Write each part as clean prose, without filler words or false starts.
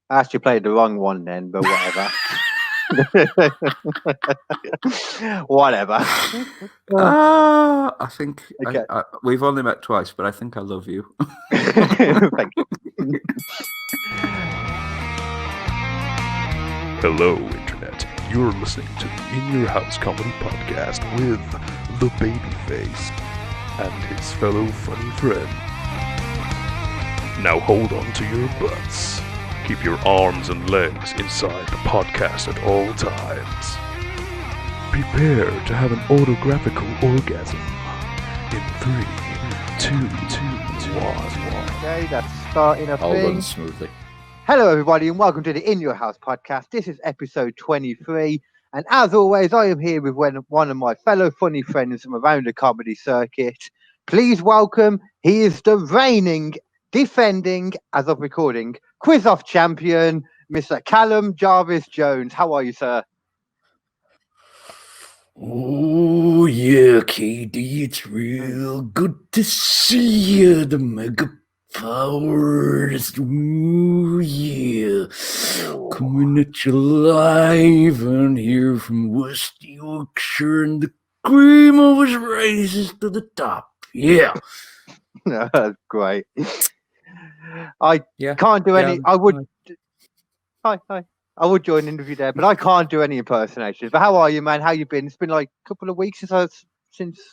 I actually played the wrong one then, but whatever. Whatever. I think Okay. we've only met twice, but I think I love you. Thank you. Hello, Internet. You're listening to the In Your House comedy podcast with the Babyface and his fellow funny friend. Now hold on to your butts. Keep your arms and legs inside the podcast at all times. Prepare to have an autographical orgasm in 3, 2, 1. Okay, that's starting a All thing. runs smoothly. Hello, everybody, and welcome to the In Your House podcast. This is episode 23, and as always, I am here with one of my fellow funny friends from around the comedy circuit. Please welcome, he is the reigning, defending, as of recording, quiz-off champion, Mr. Callum Jarvis-Jones. How are you, sir? Oh, yeah, KD, it's real good to see you, the mega powers. Ooh, yeah. Coming at you live and here from West Yorkshire, and the cream always rises to the top. Yeah. That's great. I Yeah. can't do any. I would. Hi. Hi. I would join an interview there, but I can't do any impersonations. But how are you, man? How you been? It's been like a couple of weeks since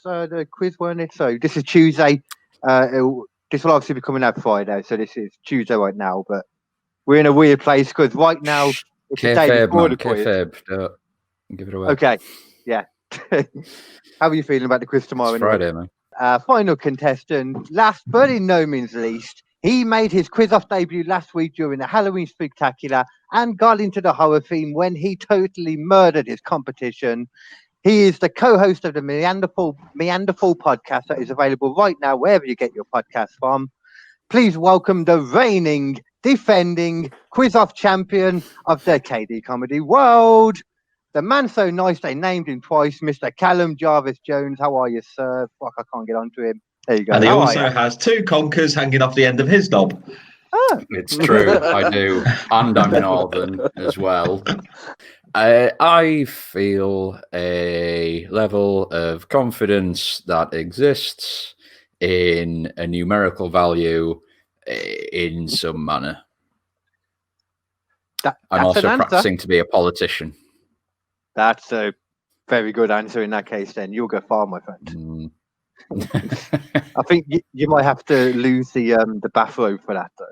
the quiz, weren't it? So this is Tuesday. This will obviously be coming out Friday, so this is Tuesday right now. But we're in a weird place because right now it's the day before the quiz. Don't give it away. Okay, yeah. How are you feeling about the quiz tomorrow? It's Friday, man. Final contestant, last but in no means least, he made his quiz-off debut last week during the Halloween Spectacular and got into the horror theme when he totally murdered his competition. He is the co-host of the Meanderthal podcast that is available right now wherever you get your podcast from. Please welcome the reigning, defending, quiz-off champion of the KD comedy world, the man so nice they named him twice, Mr. Callum Jarvis-Jones. How are you, sir? Fuck, I can't get onto him. There you go. And he also has two conkers hanging off the end of his knob. Oh. It's true, I do. And I'm northern as well. I feel a level of confidence that exists in a numerical value in some manner. I'm also practicing to be a politician. That's a very good answer in that case, then. You'll go far, my friend. I think you might have to lose the bathrobe for that, though.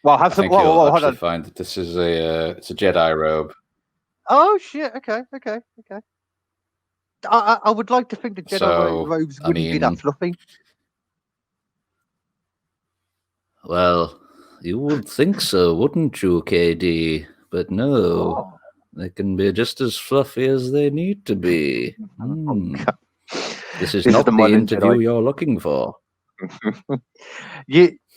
Well, have some. You'll actually find that this is it's a Jedi robe. Oh shit! Okay. I would like to think the Jedi robes wouldn't be that fluffy. Well, you would think so, wouldn't you, KD? But no, they can be just as fluffy as they need to be. This is not the interview you're looking for.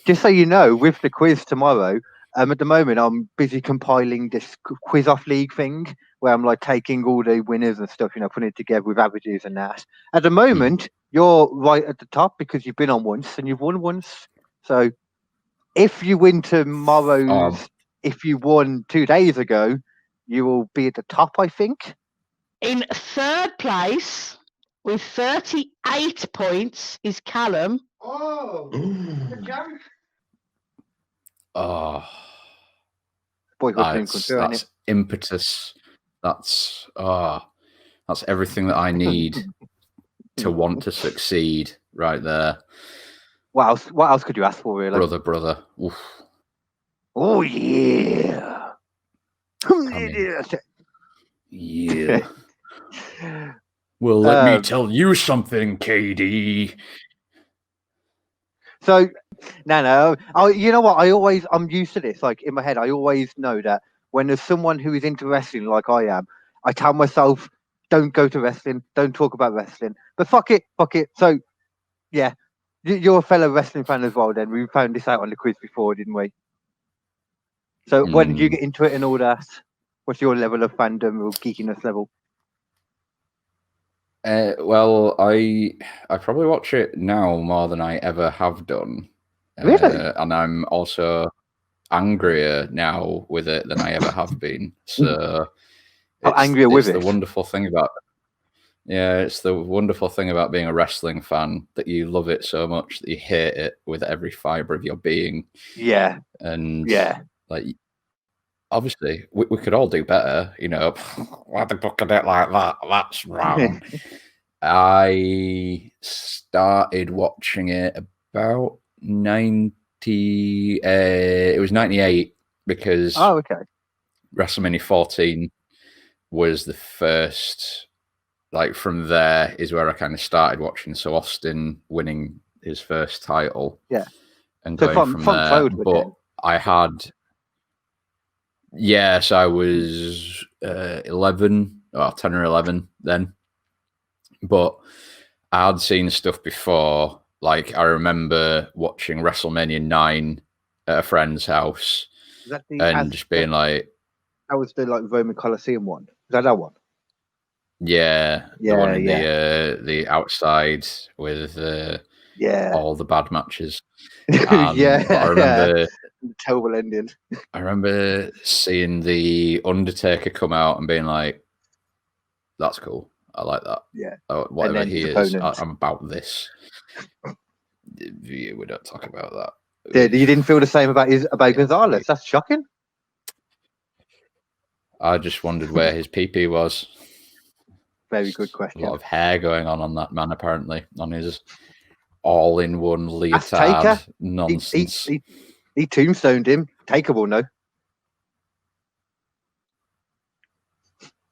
Just so you know, with the quiz tomorrow, at the moment I'm busy compiling this quiz-off league thing where I'm like taking all the winners and stuff, putting it together with averages and that. At the moment, you're right at the top because you've been on once and you've won once. So if you win tomorrow's, if you won 2 days ago, you will be at the top, I think. In third place with 38 points is Callum. Oh, good job. Oh, that's impetus. That's everything that I need to want to succeed right there. What else could you ask for, really? Brother. Oof. Oh, yeah. Yeah. Well, let me tell you something, KD. So, no. You know what? I'm used to this. Like, in my head, I always know that when there's someone who is into wrestling like I am, I tell myself, don't go to wrestling, don't talk about wrestling. But fuck it. So, yeah. You're a fellow wrestling fan as well, then. We found this out on the quiz before, didn't we? So, when did you get into it and all that? What's your level of fandom or geekiness level? Well, I probably watch it now more than I ever have done. Really? And I'm angrier now with it than I ever have been. So Angrier with it's it. the wonderful thing about it's the wonderful thing about being a wrestling fan, that you love it so much that you hate it with every fiber of your being. Yeah. And like, obviously we could all do better, you know. Why they book it like that? That's wrong. I started watching it about 90. It was 98 because WrestleMania 14 was the first. Like, from there is where I kind of started watching. So Austin winning his first title, and So going from there. But I had, so I was 11 or 10 or 11 then. But I had seen stuff before. Like, I remember watching WrestleMania 9 at a friend's house, and just being like, that was the like Roman Coliseum one. Is that one? Yeah, the one in the outside with all the bad matches. But I remember terrible ending. I remember seeing the Undertaker come out and being like, "That's cool. I like that. Yeah, whatever he is, I'm about this." We don't talk about that. You didn't feel the same about Gonzalez? That's shocking. I just wondered where his PP was. Very good question. A lot of hair going on that man, apparently, on his all-in-one leotard nonsense. He tombstoned him. Taker will know.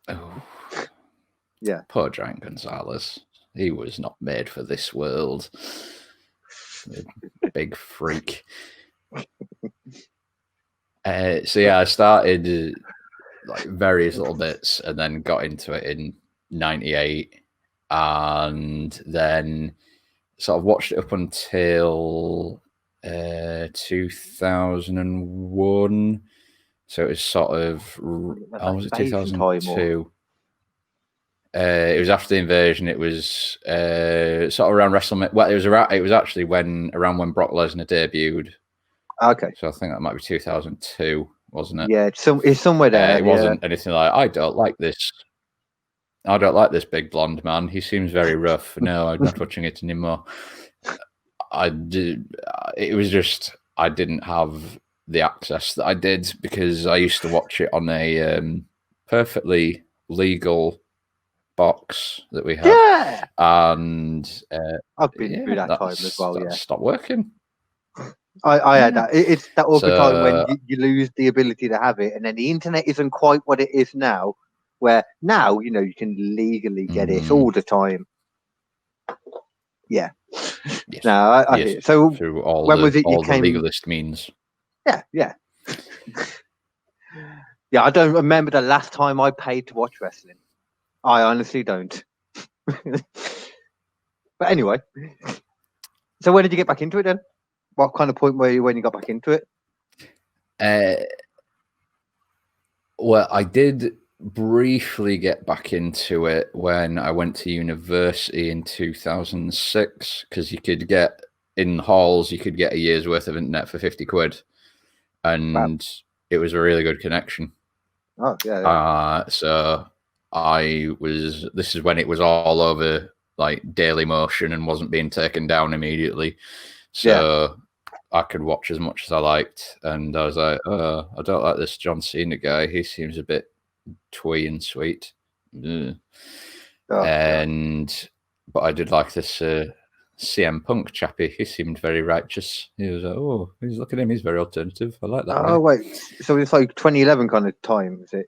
Oh. Yeah. Poor Giant Gonzalez. He was not made for this world. Big freak. I started like various little bits and then got into it in 98, and then sort of watched it up until 2001. So it was sort of, was it 2002? It was after the invasion. It was sort of around WrestleMania. Well, it was actually around when Brock Lesnar debuted. Okay. So I think that might be 2002, wasn't it? Yeah, it's somewhere there. It wasn't anything like, I don't like this big blonde man. He seems very rough. No, I'm not watching it anymore. It was just, I didn't have the access that I did because I used to watch it on a perfectly legal box that we had. Yeah. And I've been through that time as well. That stopped working. I had that. It's that awkward time when you lose the ability to have it, and then the internet isn't quite what it is now. Where now, you know, you can legally get it all the time. Yeah. Yes. No, I hear. So through all when was it all you came? The legalist means. Yeah. Yeah, I don't remember the last time I paid to watch wrestling. I honestly don't. But anyway, so when did you get back into it then? What kind of point were you when you got back into it? Well, I did briefly get back into it when I went to university in 2006, because you could get in halls, you could get a year's worth of internet for 50 quid, and it was a really good connection. Oh yeah. So this is when it was all over like Daily Motion and wasn't being taken down immediately. So I could watch as much as I liked, and I was like, "Oh, I don't like this John Cena guy. He seems a bit twee and sweet." But I did like this CM Punk chappy. He seemed very righteous. He was like, "Oh, look at him. He's very alternative. I like that." Oh wait, so it's like 2011 kind of time, is it?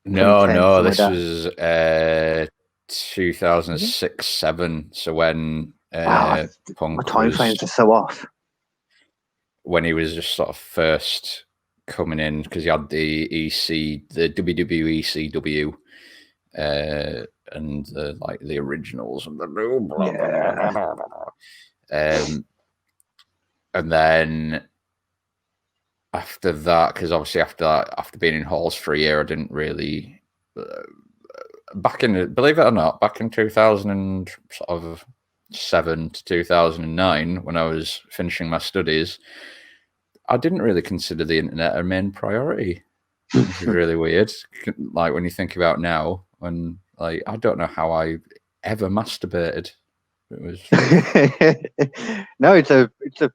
No, this was 2006-07. So when Punk, my time frames are so off. When he was just sort of first coming in, because he had the WWE ECW, and like the originals and the new blah, blah, blah, blah. And then after that, because obviously after being in halls for a year, I didn't really believe it or not, back in 2007 to 2009, when I was finishing my studies, I didn't really consider the internet a main priority, which is really weird. Like when you think about now, when like I don't know how I ever masturbated. It was No, it's a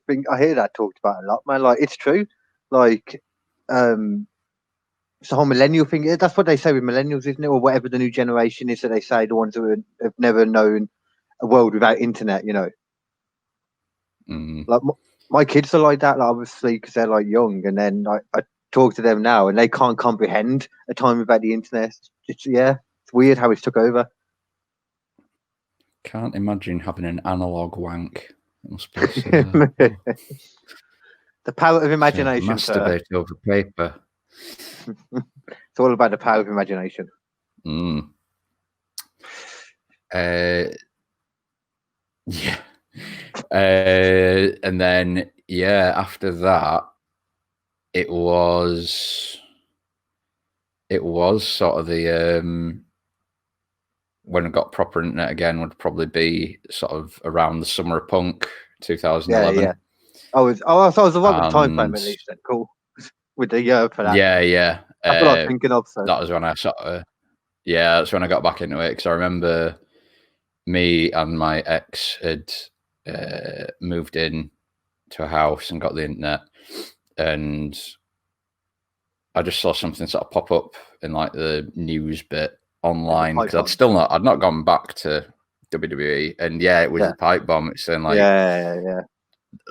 thing. I hear that talked about a lot, man. Like it's true. Like it's the whole millennial thing. That's what they say with millennials, isn't it? Or whatever the new generation is that they say, the ones who have never known a world without internet, you know. Like my kids are like that, like, obviously, because they're like young, and then I talk to them now, and they can't comprehend a time without the internet. It's weird how it's took over. Can't imagine having an analog wank. It must be the power of imagination. Masturbate over paper. It's all about the power of imagination. Yeah. And then after that, it was sort of the when I got proper internet again would probably be sort of around the summer of punk 2011. Yeah. I was the one with the time frame at least. Then cool with the year for that. Yeah. That's what I was thinking of. So that was when I sort of that's when I got back into it, because I remember me and my ex had moved in to a house and got the internet, and I just saw something sort of pop up in like the news bit online, because I'd not gone back to WWE, and it was a pipe bomb. It's saying like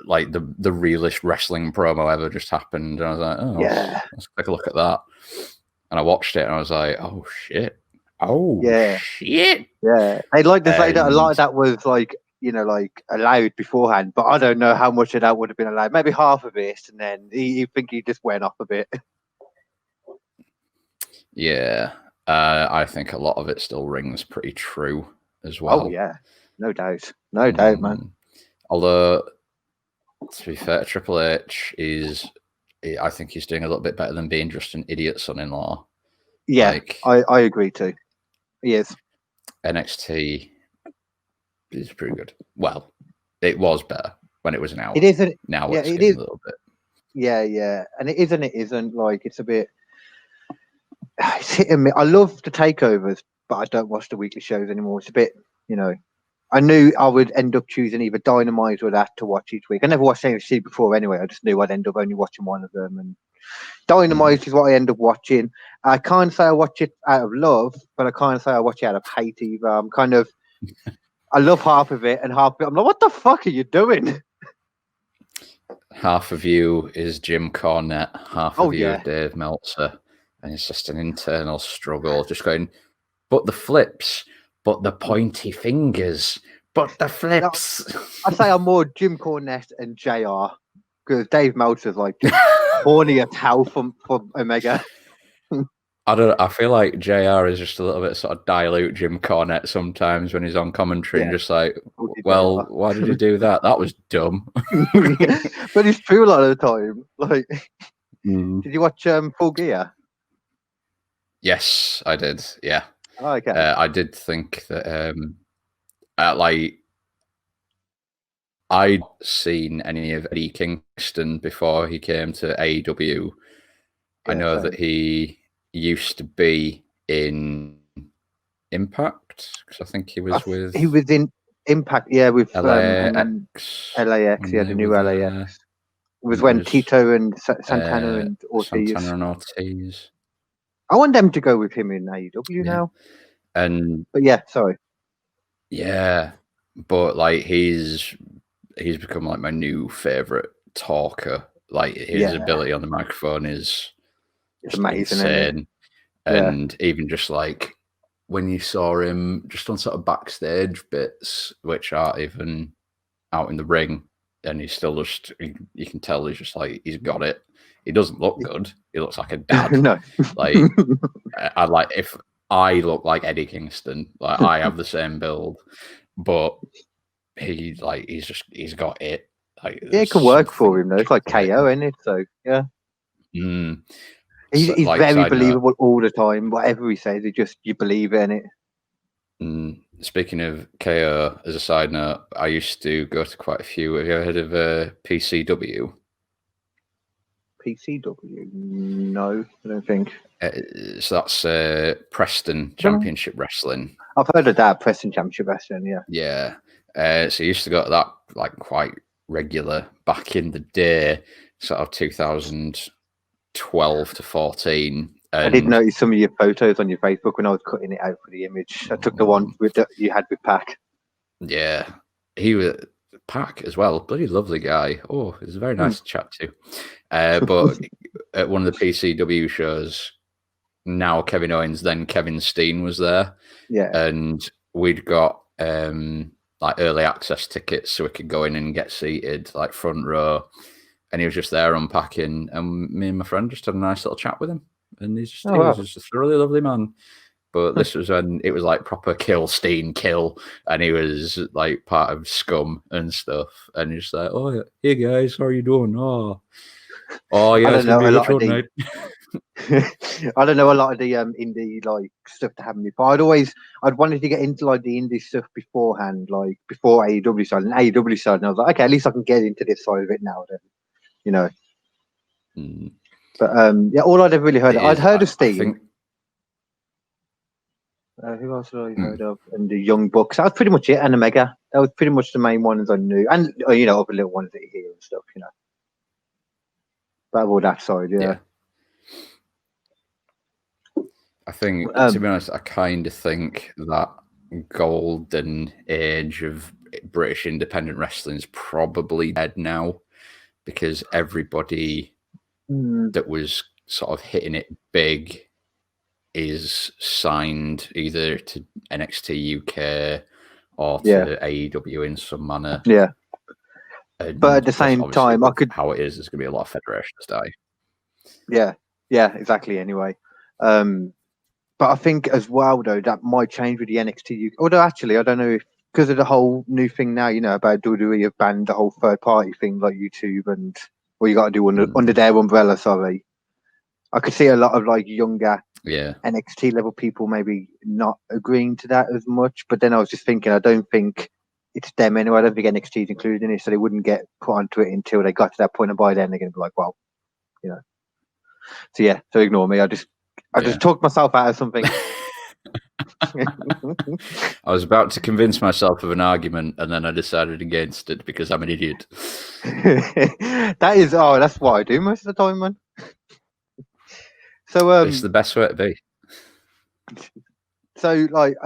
like the realest wrestling promo ever just happened, and I was like, oh let's take a look at that. And I watched it and I was like, oh shit. Shit. Yeah. I'd like to say that a lot of that was like, you know, like allowed beforehand, but I don't know how much of that would have been allowed. Maybe half of it, and then you think he just went off a bit. Yeah. I think a lot of it still rings pretty true as well. Oh yeah. No doubt, man. Although, to be fair, Triple H I think he's doing a little bit better than being just an idiot son-in-law. Yeah, like, I agree too. He is. NXT is pretty good. Well, it was better when it was an hour. It isn't. Now it's getting a little bit. Yeah. And it isn't. Like, it's a bit... It's hit and miss. I love the takeovers, but I don't watch the weekly shows anymore. It's a bit, you know... I knew I would end up choosing either Dynamite or that to watch each week. I never watched NXT before anyway. I just knew I'd end up only watching one of them. And Dynamite is what I end up watching. I can't say I watch it out of love, but I can't say I watch it out of hate either. I'm kind of... I love half of it, and half of it I'm like, what the fuck are you doing? Half of you is Jim Cornette, half of you is Dave Meltzer. And it's just an internal struggle, just going, but the flips... But the pointy fingers, but the flips. No, I'd say I'm more Jim Cornette and JR, because Dave Meltzer's like just horny as hell from Omega. I feel like JR is just a little bit sort of dilute Jim Cornette sometimes when he's on commentary and just like, well, why did you do that? That was dumb. But it's true a lot of the time. Like, did you watch Full Gear? Yes, I did. Yeah. Oh, okay. I did think that, like, I'd seen any of Eddie Kingston before he came to AEW. I know that he used to be in Impact, because I think he was He was in Impact, with LAX. LAX. He had a new LAX. It was when Tito and Santana and Ortiz. I want them to go with him in AEW now. But sorry. Yeah, but like he's become like my new favorite talker. Like his ability on the microphone is amazing, insane. And even just like when you saw him just on sort of backstage bits, which aren't even out in the ring, and he's still just, you can tell he's just like, he's got it. He doesn't look good. He looks like a dad. No. Like, I like, if I look like Eddie Kingston, like I have the same build, but he's got it. Like, it can work for him though. It's like KO, isn't it? So yeah. He's like, very believable all the time. Whatever he says, you believe in it. Speaking of KO, as a side note, I used to go to quite a few. Have you ever heard of PCW? PCW? No, I don't think. So that's Preston Championship Wrestling. I've heard of that, Preston Championship Wrestling, yeah. Yeah. So you used to go to that like quite regular back in the day, sort of 2012 to 14. I did notice some of your photos on your Facebook when I was cutting it out for the image. I took the one you had with Pac. Yeah. He was Pac as well. Bloody lovely guy. Oh, he was a very nice to chat to. But at one of the PCW shows, now Kevin Owens, then Kevin Steen was there. Yeah. And we'd got like early access tickets so we could go in and get seated, like front row. And he was just there unpacking. And me and my friend just had a nice little chat with him. And he was just a thoroughly lovely man. But this was when it was like proper kill, Steen, kill. And he was like part of Scum and stuff. And he's like, oh, hey guys, how are you doing? Oh yeah, it's going to be a good show tonight. I don't know a lot of the indie like stuff that happened before. I'd wanted to get into like the indie stuff beforehand, like before AEW side and AEW side, and I was like, okay, at least I can get into this side of it now. Then, you know. But yeah, all I'd ever really heard, I'd heard of Steen. Who else had I heard of? And the Young Bucks. That was pretty much it. And Omega. That was pretty much the main ones I knew, and you know, other little ones that you hear and stuff, you know. But all that side, yeah. I think, to be honest, I kind of think that golden age of British independent wrestling is probably dead now, because everybody that was sort of hitting it big is signed either to NXT UK or to AEW in some manner. Yeah. And but at the same time, how it is, there's going to be a lot of federations die. Yeah, exactly. Anyway, but I think as well though that might change with the NXT UK. Although actually, I don't know if because of the whole new thing now, you know, about WWE have banned the whole third party thing like YouTube and what you got to do under their umbrella. Sorry, I could see a lot of like younger NXT level people maybe not agreeing to that as much. But then I was just thinking, I don't think it's them anyway. I don't think NXT is included in it, so they wouldn't get put onto it until they got to that point, and by then they're going to be like, well, you know. So yeah, so ignore me. I just talked myself out of something. I was about to convince myself of an argument, and then I decided against it because I'm an idiot. That's what I do most of the time, man. So it's the best way to be. So like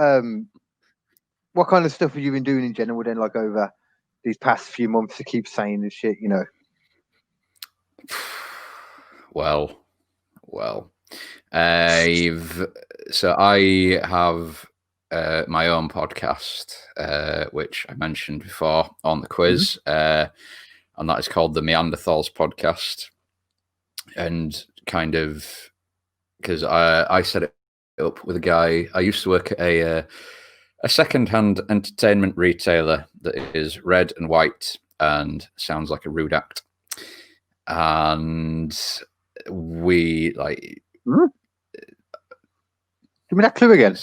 what kind of stuff have you been doing in general then, like over these past few months to keep saying this shit, you know? Well, I have my own podcast, which I mentioned before on the quiz, and that is called the Meanderthals podcast. And kind of because I set it up with a guy. I used to work at a second-hand entertainment retailer that is red and white and sounds like a rude act. And we like. Give me that clue again.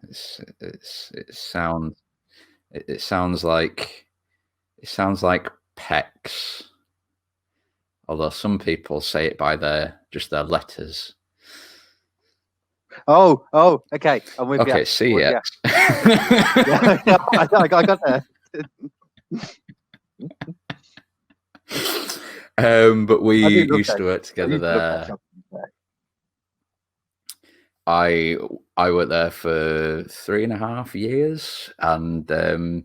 It sounds like pecs. Although some people say it by their letters. Oh, okay. I'm with you. Okay, see ya. I got there. But we used to work together there. I worked there for 3.5 years, and it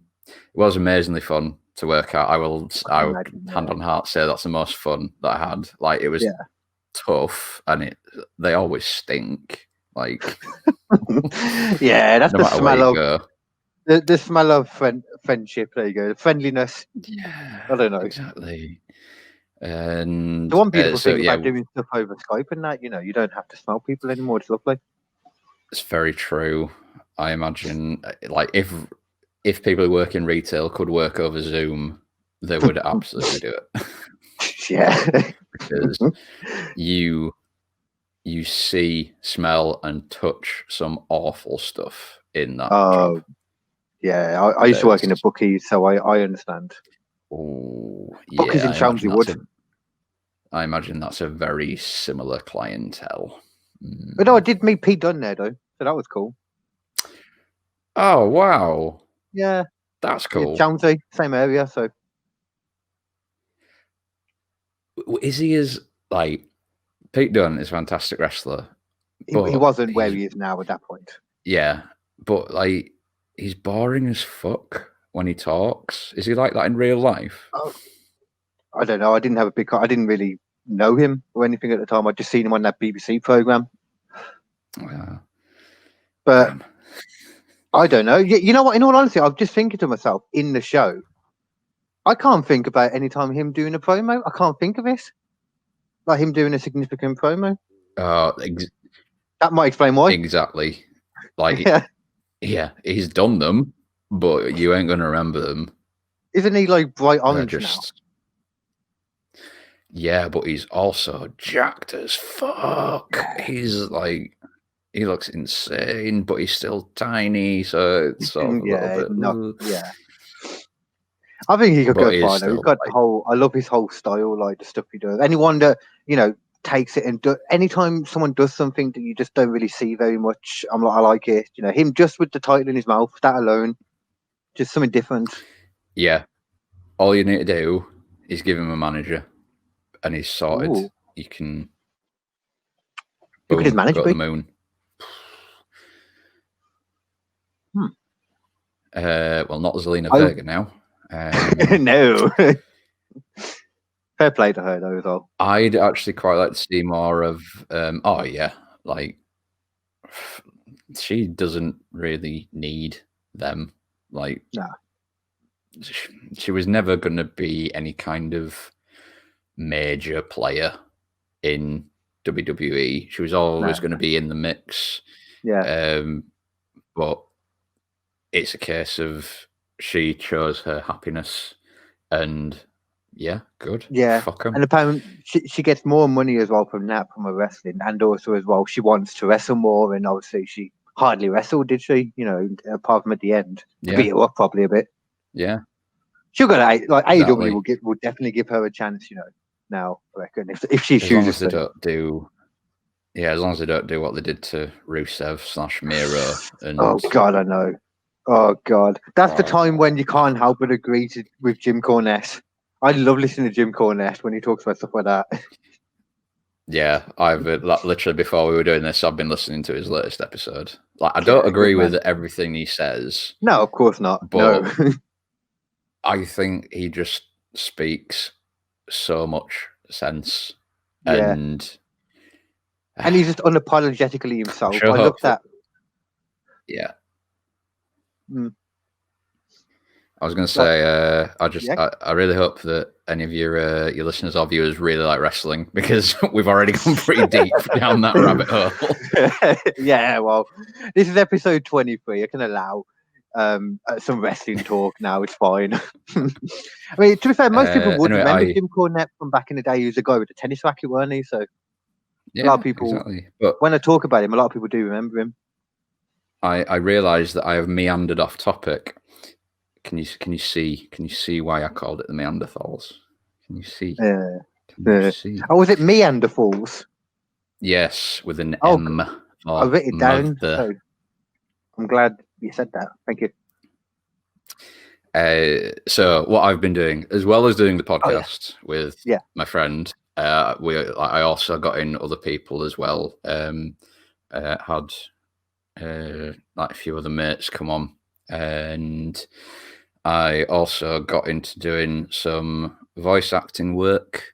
was amazingly fun to work at. I would hand on heart say that's the most fun that I had. Like, it was tough, and they always stink. Like, that's no the smell of the smell of friendship. There you go, friendliness. Yeah, I don't know exactly. And the one beautiful thing about doing stuff over Skype and that, you know, you don't have to smell people anymore. It's lovely. It's very true. I imagine, like, if people who work in retail could work over Zoom, they would absolutely do it. Yeah, because you see, smell, and touch some awful stuff in that job. Yeah, I used to work in a bookies, so I understand. Oh, Bookies in Chelmsford Wood. I imagine that's a very similar clientele. But no, I did meet Pete Dunne there though, so that was cool. Oh wow, Yeah, that's yeah, cool. Jonesy, same area, so Is he as like Pete Dunne is a fantastic wrestler? he But wasn't where he's- he is now at that point. Yeah, but like he's boring as fuck when he talks. Is he like that in real life? Oh, I don't know. I didn't really know him or anything at the time. I'd just seen him on that BBC program. But Damn. I don't know. You know what? In all honesty, I'm just thinking to myself in the show, I can't think about any time him doing a promo. I can't think of it. Like him doing a significant promo. That might explain why. Exactly. Like, Yeah. yeah, he's done them, but you ain't gonna remember them. Isn't he like bright They're orange now? just... Yeah, but he's also jacked as fuck. He's like, he looks insane, but he's still tiny, so it's sort of a little bit. Yeah. I think he could But go he's far. Though. still, He's got like- the whole. I love his whole style, like the stuff he does. Anyone that takes it and anytime someone does something that you just don't really see very much, I'm like, I like it. Him just with the title in his mouth, that alone, just something different. Yeah. All you need to do is give him a manager, and he's sorted. Ooh. You can. Who could his manager go to be? the moon. Well, not Zelina Vega now. No. Fair play to her though as well. I'd actually quite like to see more of. Oh yeah, like she doesn't really need them. Like, No. She was never going to be any kind of major player in WWE. She was always going to be in the mix. Yeah. But it's a case of she chose her happiness, and yeah, good. Yeah. Fuck 'em. And apparently she gets more money as well from that, from her wrestling, and also as well she wants to wrestle more. And obviously she hardly wrestled, did she? Apart from at the end, to beat her up probably a bit. Yeah. She'll go to Exactly. AEW will definitely give her a chance. Now I reckon if she As long chooses as they to. don't do. Yeah, as long as they don't do what they did to Rusev / Miro. And Oh God, I know. Oh God, that's the time when you can't help but agree with Jim Cornette. I love listening to Jim Cornette when he talks about stuff like that. Yeah, I've literally before we were doing this, I've been listening to his latest episode. Like, I don't agree with everything he says. No, of course not. But No. I think he just speaks so much sense, Yeah. and he's just unapologetically himself. Sure I love that. Yeah. Mm. I was going to say, Yeah. I really hope that any of your listeners or viewers really like wrestling, because we've already gone pretty deep down that rabbit hole. Yeah, well, this is episode 23. I can allow some wrestling talk now. It's fine. I mean, to be fair, most people would remember Jim Cornette from back in the day. He was a guy with a tennis racket, weren't he? So yeah, a lot of people, exactly. But when I talk about him, a lot of people do remember him. I realised that I have meandered off topic. Can you see why I called it the Meanderthals? Can you see? See? Oh, was it Meanderthals? Yes, with an Oh, M. I wrote it down. Mother. So I'm glad you said that. Thank you. So what I've been doing, as well as doing the podcast with my friend, I also got in other people as well. Had like a few other mates come on, and I also got into doing some voice acting work.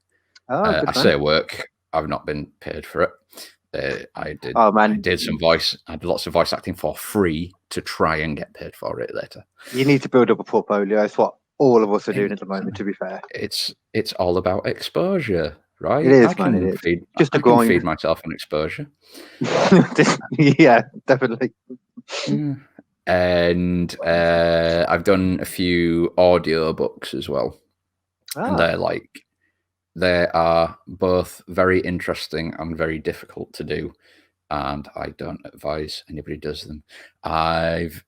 I say work. I've not been paid for it. I did. Oh man, I did some voice. I did lots of voice acting for free to try and get paid for it later. You need to build up a portfolio. That's what all of us are doing at the moment. To be fair, it's all about exposure, right? It is, I can feed myself on exposure. Yeah, definitely. And I've done a few audio books as well, and they are both very interesting and very difficult to do, and I don't advise anybody does them. I've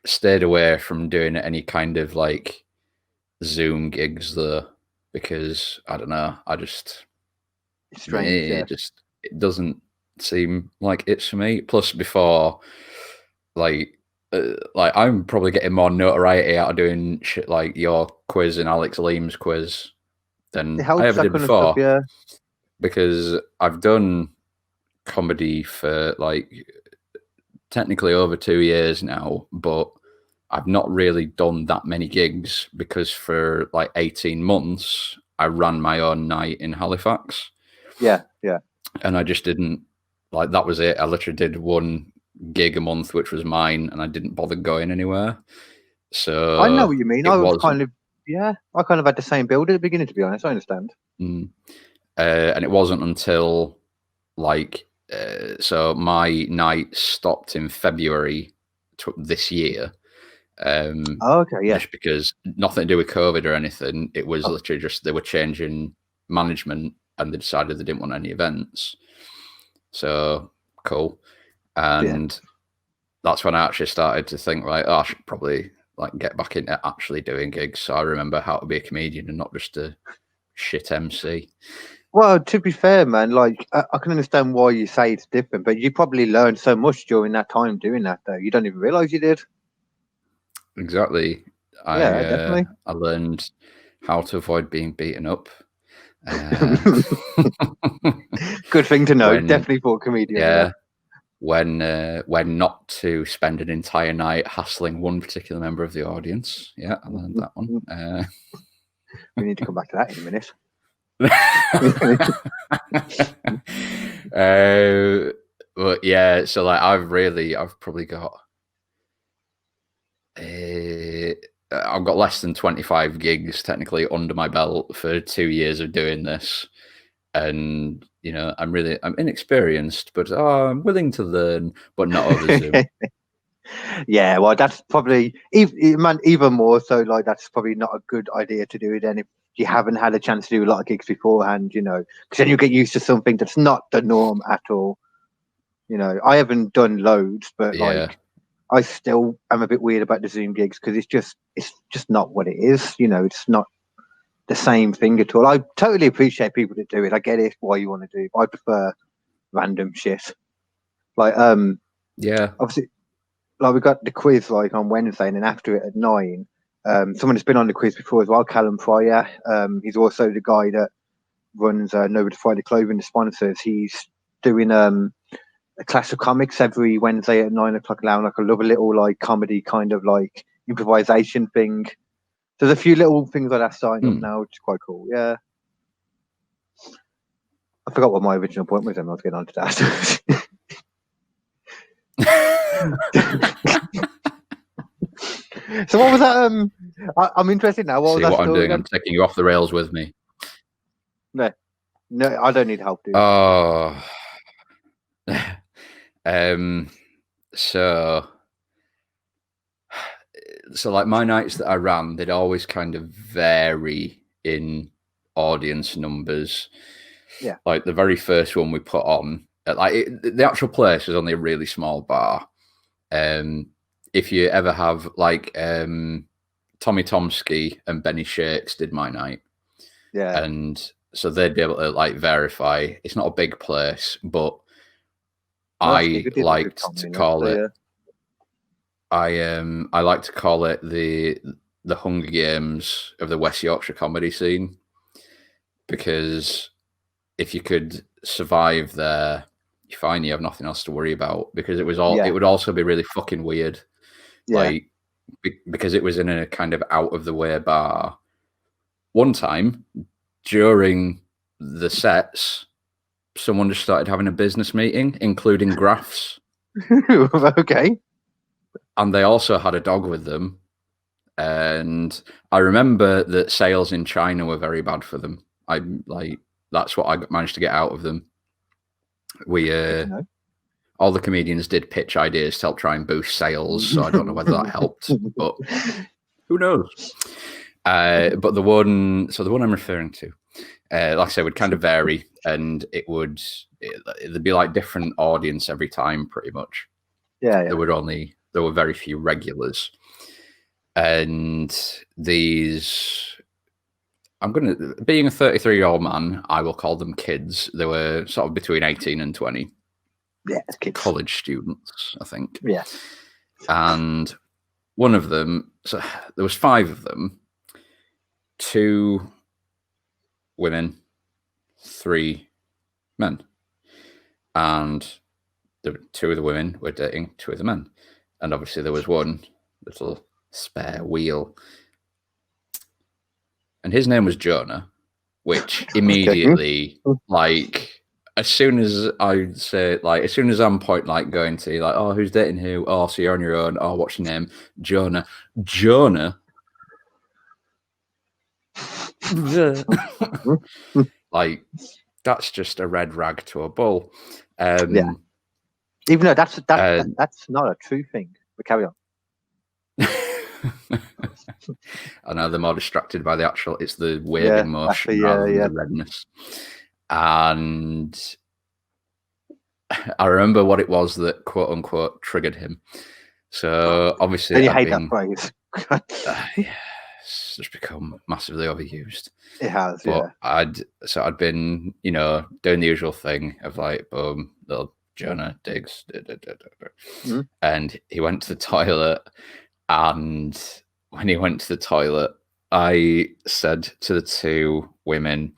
stayed away from doing any kind of like Zoom gigs though, because I don't know, I just It's strange. Yeah. It doesn't seem like it's for me. Plus, before, like I'm probably getting more notoriety out of doing shit like your quiz and Alex Liam's quiz than It helps I ever that did kind before. of stuff, yeah. Because I've done comedy for like technically over 2 years now, but I've not really done that many gigs because for like 18 months I ran my own night in Halifax. Yeah. And I just didn't, like, that was it. I literally did one gig a month, which was mine, and I didn't bother going anywhere. So I know what you mean. I kind of had the same build at the beginning, to be honest. I understand. And it wasn't until like, so my night stopped in February this year. Okay, yeah. Just because nothing to do with COVID or anything. It was literally just they were changing management and they decided they didn't want any events. So cool. And that's when I actually started to think, right, I should probably like get back into actually doing gigs. So I remember how to be a comedian and not just a shit MC. Well, to be fair, man, like I can understand why you say it's different, but you probably learned so much during that time doing that, though. You don't even realize you did. Exactly. Yeah, definitely. I learned how to avoid being beaten up. Good thing to know. Definitely for a comedian. Yeah. When not to spend an entire night hassling one particular member of the audience. Yeah, I learned that one. We need to come back to that in a minute. But yeah, so like I've probably got I've got less than 25 gigs technically under my belt for 2 years of doing this. And you know, I'm inexperienced, but I'm willing to learn, but not over Zoom. Yeah, well, that's probably even more so. Like, that's probably not a good idea to do it then if you haven't had a chance to do a lot of gigs beforehand. You know, because then you get used to something that's not the norm at all. You know, I haven't done loads, but like, I still am a bit weird about the Zoom gigs because it's just not what it is. You know, it's not the same thing at all. I totally appreciate people that do it. I get it, why you want to do it. I prefer random shit. Like, obviously, like we got the quiz like on Wednesday, and then after it at 9, someone that's been on the quiz before as well, Callum Pryor. He's also the guy that runs Nobody Friday Clothing, the sponsors. He's doing a class of comics every Wednesday at 9 o'clock now. Like, I love a little like comedy kind of like improvisation thing. There's a few little things like that starting up now, which is quite cool. Yeah. I forgot what my original point was. I'm not getting on to that. So what was that? I'm interested now. What was that what I'm doing? then? I'm taking you off the rails with me. No, I don't need help, dude. Oh. So like my nights that I ran, they'd always kind of vary in audience numbers. Yeah. Like the very first one we put on, the actual place was only a really small bar. If you ever have like Tommy Tomsky and Benny Shakes did my night. Yeah. And so they'd be able to like verify. It's not a big place, but I liked to call it. I like to call it the Hunger Games of the West Yorkshire comedy scene, because if you could survive there, you find you have nothing else to worry about, because it was all. It would also be really fucking weird, like because it was in a kind of out of the way bar. One time during the sets, someone just started having a business meeting, including graphs. Okay. And they also had a dog with them. And I remember that sales in China were very bad for them. That's what I managed to get out of them. All the comedians did pitch ideas to help try and boost sales. So I don't know whether that helped, but who knows? But the one I'm referring to, like I said, would kind of vary, and it'd be like different audience every time, pretty much. Yeah. There were very few regulars, and these being a 33-year-old man, I will call them kids. They were sort of between 18 and 20. Yeah, kids. College students, I think. Yeah. And one of them, so there was 5 of them, 2 women, 3 men. And 2 of the women were dating 2 of the men. And obviously there was one little spare wheel. And his name was Jonah, which immediately, like, as soon as I say, like, as soon as I'm going to, like, oh, who's dating who? Oh, so you're on your own. Oh, what's your name? Jonah. Like, that's just a red rag to a bull. Yeah. Even though that's not a true thing. But carry on. I know they're more distracted by the actual. It's the waving motion rather than the redness. And I remember what it was that quote unquote triggered him. So obviously, and you hate that phrase. It's just become massively overused. It has, but I'd been, doing the usual thing of like, boom, little Jonah digs, and he went to the toilet. And when he went to the toilet, I said to the 2 women,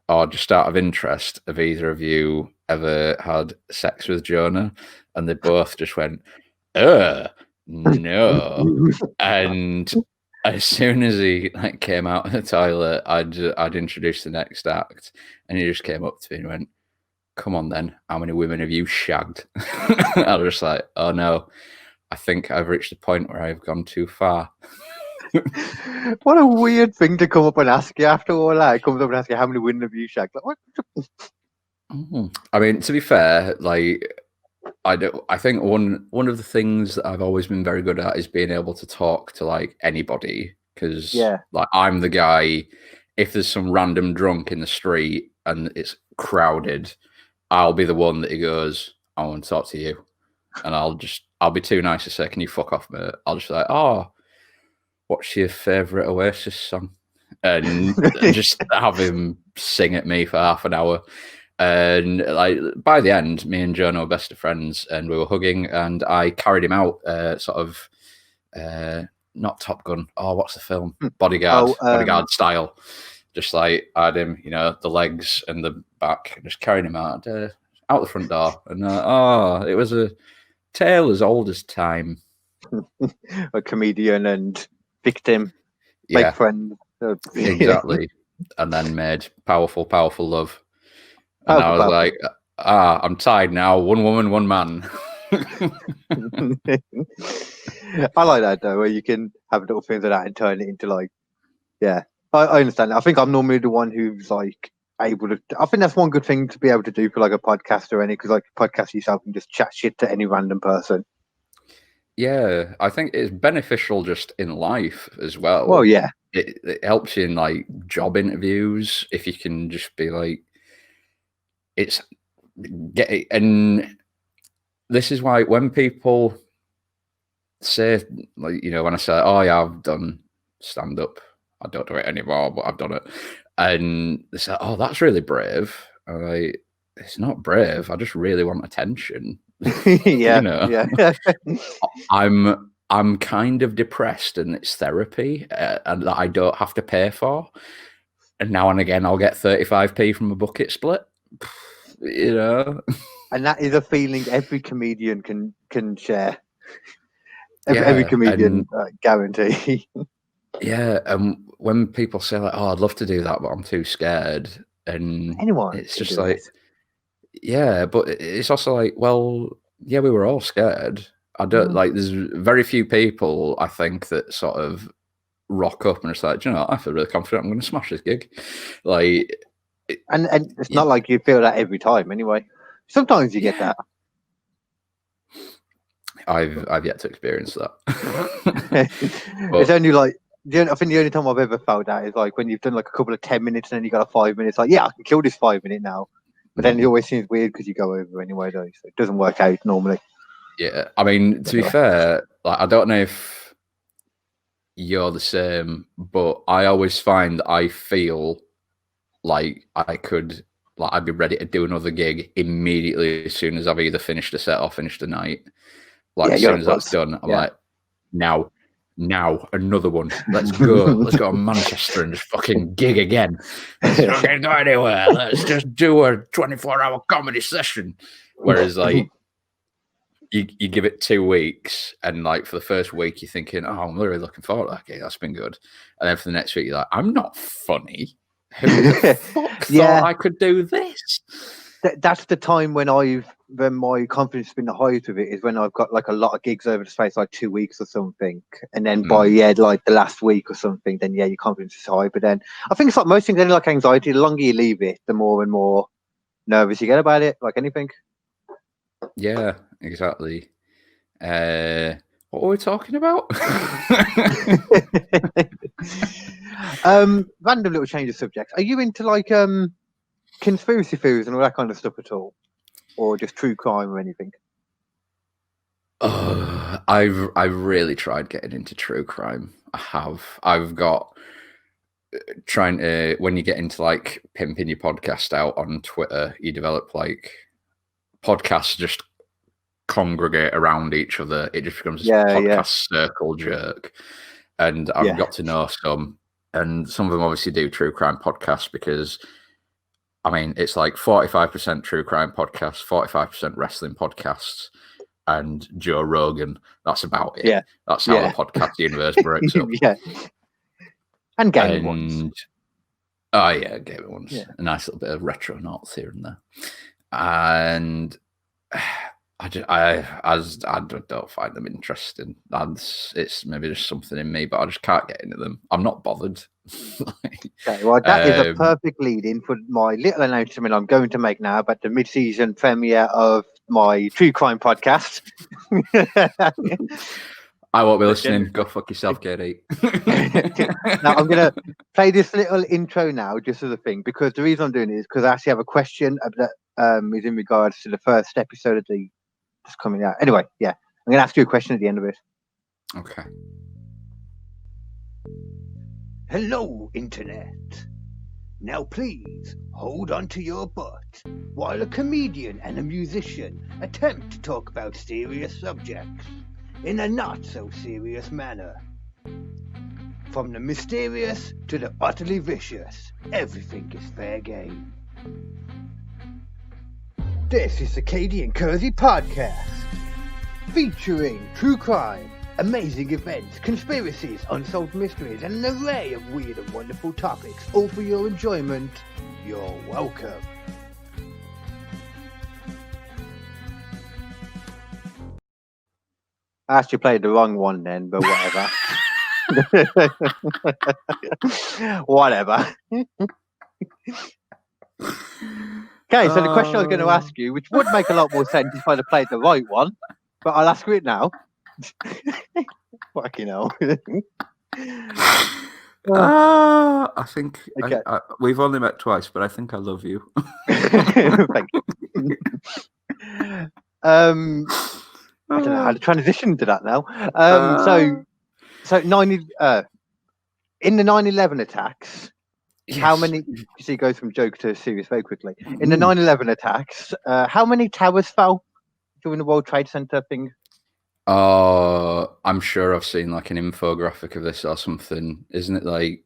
"Oh, just out of interest, have either of you ever had sex with Jonah?" And they both just went, no. And as soon as he came out of the toilet, I'd introduced the next act, and he just came up to me and went, "Come on then, how many women have you shagged?" I was just like, oh no, I think I've reached the point where I've gone too far. What a weird thing to come up and ask you after all that. Comes up and asks you how many women have you shagged. Like, what? I mean, to be fair, like, I think one of the things that I've always been very good at is being able to talk to like anybody, because like I'm the guy. If there's some random drunk in the street and it's crowded, I'll be the one that he goes, "I want to talk to you," and I'll be too nice to say, "Can you fuck off, mate?" I'll just be like, "Oh, what's your favourite Oasis song?" And just have him sing at me for half an hour. And like by the end, me and Jonah were best of friends, and we were hugging, and I carried him out, not Top Gun. Oh, what's the film? Bodyguard style. Just like I had him, the legs and the back, just carrying him out the front door. And it was a tale as old as time. A comedian and victim, make friends. Exactly. And then made powerful love. And I was like, I'm tired now. One woman, one man. I like that though, where you can have little things like that and turn it into like, I understand. I think I'm normally the one who's like able to. I think that's one good thing to be able to do for like a podcast or any, because like podcast yourself and just chat shit to any random person. Yeah, I think it's beneficial just in life as well. Well, yeah, it helps you in like job interviews if you can just be like, and this is why when people say, like, when I say, "Oh yeah, I've done stand up," I don't do it anymore, but I've done it, and they say, "Oh, that's really brave." I'm like, it's not brave. I just really want attention. Yeah. I'm kind of depressed, and it's therapy, and that I don't have to pay for. And now and again, I'll get 35p from a bucket split. And that is a feeling every comedian can share. Every comedian guarantee. Yeah, and when people say like, "Oh, I'd love to do that, but I'm too scared," and it's just like, yeah, but it's also like, well, yeah, we were all scared. I don't like. There's very few people I think that sort of rock up and it's like, I feel really confident. I'm going to smash this gig. Like, and it's not like you feel that every time anyway. Sometimes you get that. I've yet to experience that. It's only like I think the only time I've ever felt that is like when you've done like a couple of 10 minutes and then you got a 5 minutes. Like, yeah, I can kill this 5 minute now, but then it always seems weird because you go over anyway, though, so it doesn't work out normally. Yeah, I mean, to be fair, like I don't know if you're the same, but I always find I feel like I'd be ready to do another gig immediately as soon as I've either finished a set or finished a night. Like as soon as that's done, I'm like, now, another one. Let's go. Let's go to Manchester and just fucking gig again. Let's not go anywhere. Let's just do a 24-hour comedy session. Whereas like you give it 2 weeks, and like for the first week you're thinking, oh, I'm really looking forward to that gig. That's been good. And then for the next week you're like, I'm not funny. Who the fuck thought I could do this? That's the time when my confidence has been the highest with it, is when I've got like a lot of gigs over the space like 2 weeks or something, and then by like the last week or something, then your confidence is high. But then I think it's like most things, like anxiety, the longer you leave it, the more and more nervous you get about it, like anything. Yeah, exactly. What were we talking about? Random little change of subject. Are you into like conspiracy theories and all that kind of stuff at all, or just true crime or anything? I've really tried getting into true crime. I've got trying to, when you get into like pimping your podcast out on Twitter, you develop like podcasts just congregate around each other. It just becomes this podcast circle jerk. And I've got to know some, and some of them obviously do true crime podcasts, because I mean, it's like 45% true crime podcasts, 45% wrestling podcasts, and Joe Rogan. That's about it. Yeah. That's how the podcast universe breaks up. And gaming ones. Oh, yeah, gaming ones. Yeah. A nice little bit of retro noughts here and there. And I don't find them interesting. It's maybe just something in me, but I just can't get into them. I'm not bothered. Okay, well, that is a perfect lead-in for my little announcement I'm going to make now about the mid-season premiere of my true crime podcast. I won't be listening. Go fuck yourself, Katie. Now, I'm going to play this little intro now, just as a thing, because the reason I'm doing it is because I actually have a question that is in regards to the first episode of the just coming out. Anyway, I'm going to ask you a question at the end of it. Okay. Hello, Internet. Now please hold on to your butt while a comedian and a musician attempt to talk about serious subjects in a not so serious manner. From the mysterious to the utterly vicious, everything is fair game. This is the Katie and Kersey podcast, featuring true crime, amazing events, conspiracies, unsolved mysteries, and an array of weird and wonderful topics, all for your enjoyment. You're welcome. I actually played the wrong one then, but whatever. Whatever. Okay, so the question I was going to ask you, which would make a lot more sense if I'd have played the right one, but I'll ask you it now. Fucking hell. I think Okay. we've only met twice, but I think I love you. Thank you. I don't know how to transition to that now. So in the 9/11 attacks, how many? You see, it goes from joke to serious very quickly. In the 9/11 attacks, how many towers fell during the World Trade Center thing? I'm sure I've seen like an infographic of this or something. Isn't it like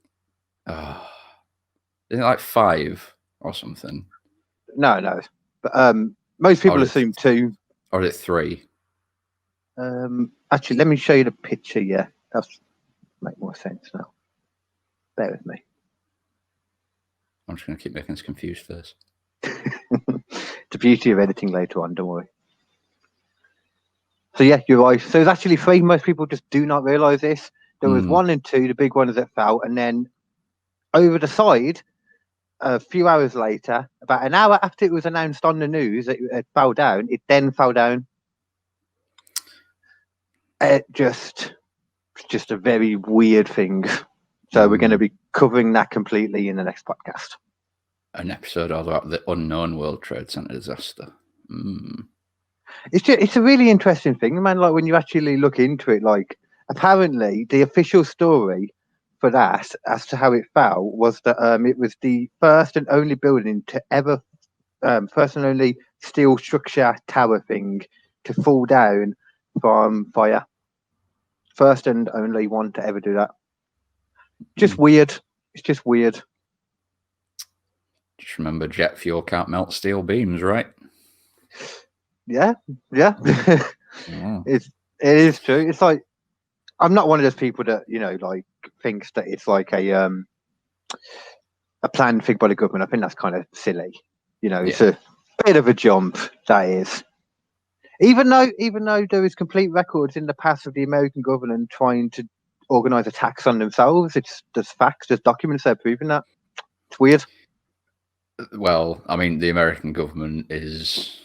5 or something? No. But most people assume 2. Or is it 3? Actually, let me show you the picture. Yeah, that's make more sense now. Bear with me. I'm just going to keep making us confused first. The beauty of editing later on, don't worry. So yeah, you're right. So there's actually 3. Most people just do not realise this. There was 1 and 2, the big ones that fell, and then over the side, a few hours later, about an hour after it was announced on the news that it fell down, it then fell down. Just a very weird thing. So we're going to be covering that completely in the next podcast. An episode all about the unknown World Trade Center disaster. It's a really interesting thing, man. Like when you actually look into it, like apparently the official story for that, as to how it fell, was that it was the first and only building to ever, first and only steel structure tower thing to fall down from fire. First and only one to ever do that. Just weird. It's just weird. Just remember, jet fuel can't melt steel beams, right? Yeah. Oh. It is true. It's like, I'm not one of those people that, like, thinks that it's like a planned thing by the government. I think that's kind of silly. It's a bit of a jump, that is. Even though there is complete records in the past of the American government trying to organise attacks on themselves, there's facts, there's documents there proving that. It's weird. Well, I mean, the American government is,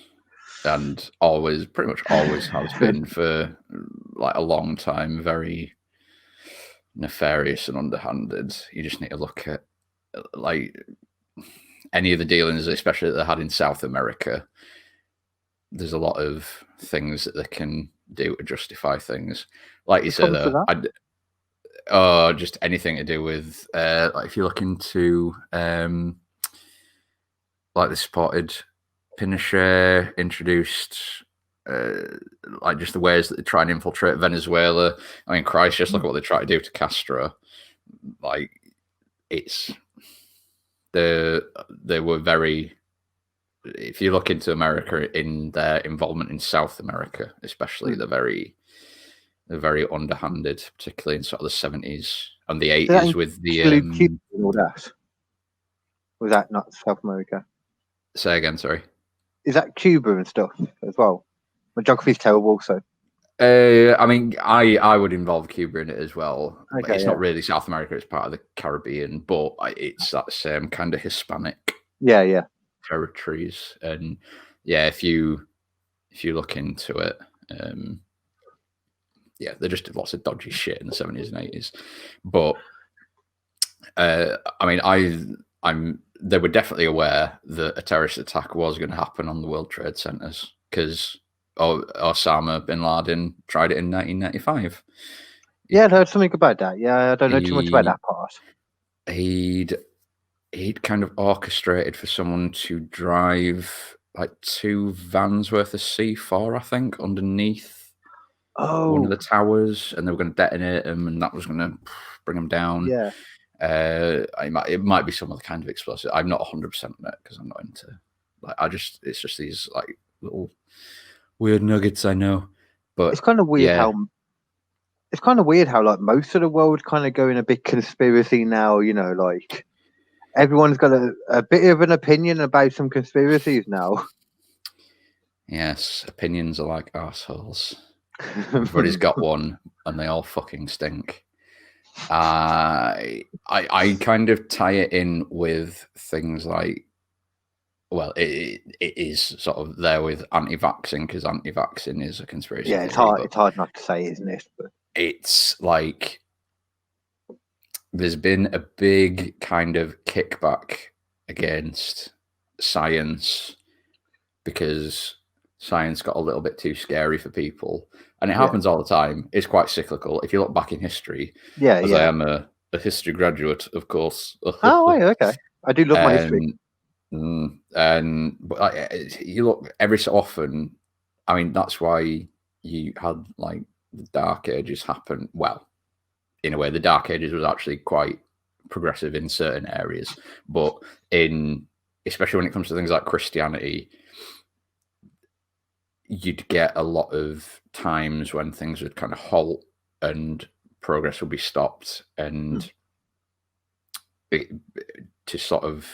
and pretty much always has been for like a long time, very nefarious and underhanded. You just need to look at like any of the dealings, especially that they had in South America. There's a lot of things that they can do to justify things. Like you said, just anything to do with like if you look into like the spotted Pinochet introduced like just the ways that they try and infiltrate Venezuela. I mean, Christ, just look at what they try to do to Castro. Like they were very, if you look into America in their involvement in South America, especially, they're very underhanded, particularly in sort of the 70s and the 80s with the Cuba and all that. Was that not South America? Say again, sorry. Is that Cuba and stuff as well? My geography's terrible, also. I mean, I would involve Cuba in it as well. Okay, it's not really South America; it's part of the Caribbean, but it's that same kind of Hispanic territories. And if you look into it, they just did lots of dodgy shit in the 70s and 80s. But I mean, they were definitely aware that a terrorist attack was going to happen on the World Trade Centers because Osama bin Laden tried it in 1995. Yeah, I heard something about that. Yeah, I don't know too much about that part. He'd kind of orchestrated for someone to drive like 2 vans worth of C4, I think, underneath one of the towers, and they were going to detonate them, and that was going to bring them down. Yeah. It might be some other kind of explosive. I'm not 100% on it because I'm not into it's just these like little weird nuggets I know. But it's kind of weird how like most of the world kind of going a bit conspiracy now. Like everyone's got a bit of an opinion about some conspiracies now. Yes, opinions are like assholes. Everybody's got one, and they all fucking stink. I kind of tie it in with things like, well, it is sort of there with anti-vaxxing, because anti-vaxxing is a conspiracy. Yeah, it's hard not to say, isn't it? But it's like there's been a big kind of kickback against science because science got a little bit too scary for people. And it happens all the time. It's quite cyclical. If you look back in history, I am a history graduate, of course. Oh, okay. I do love my history. But you look every so often. I mean, that's why you had like the Dark Ages happen. Well, in a way, the Dark Ages was actually quite progressive in certain areas, but especially when it comes to things like Christianity, you'd get a lot of times when things would kind of halt and progress would be stopped, and to sort of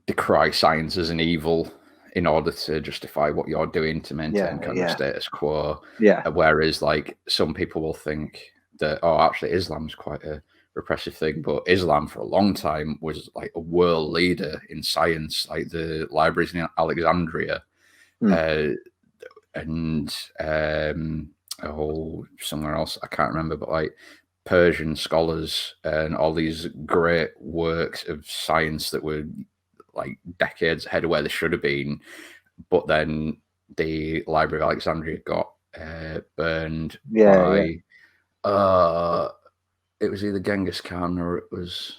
decry science as an evil in order to justify what you're doing to maintain kind of status quo. Yeah. Whereas like some people will think that, actually Islam's quite a repressive thing, but Islam for a long time was like a world leader in science, like the libraries in Alexandria. And somewhere else I can't remember, but like Persian scholars and all these great works of science that were like decades ahead of where they should have been, but then the Library of Alexandria got burned Yeah, by. It was either Genghis Khan or it was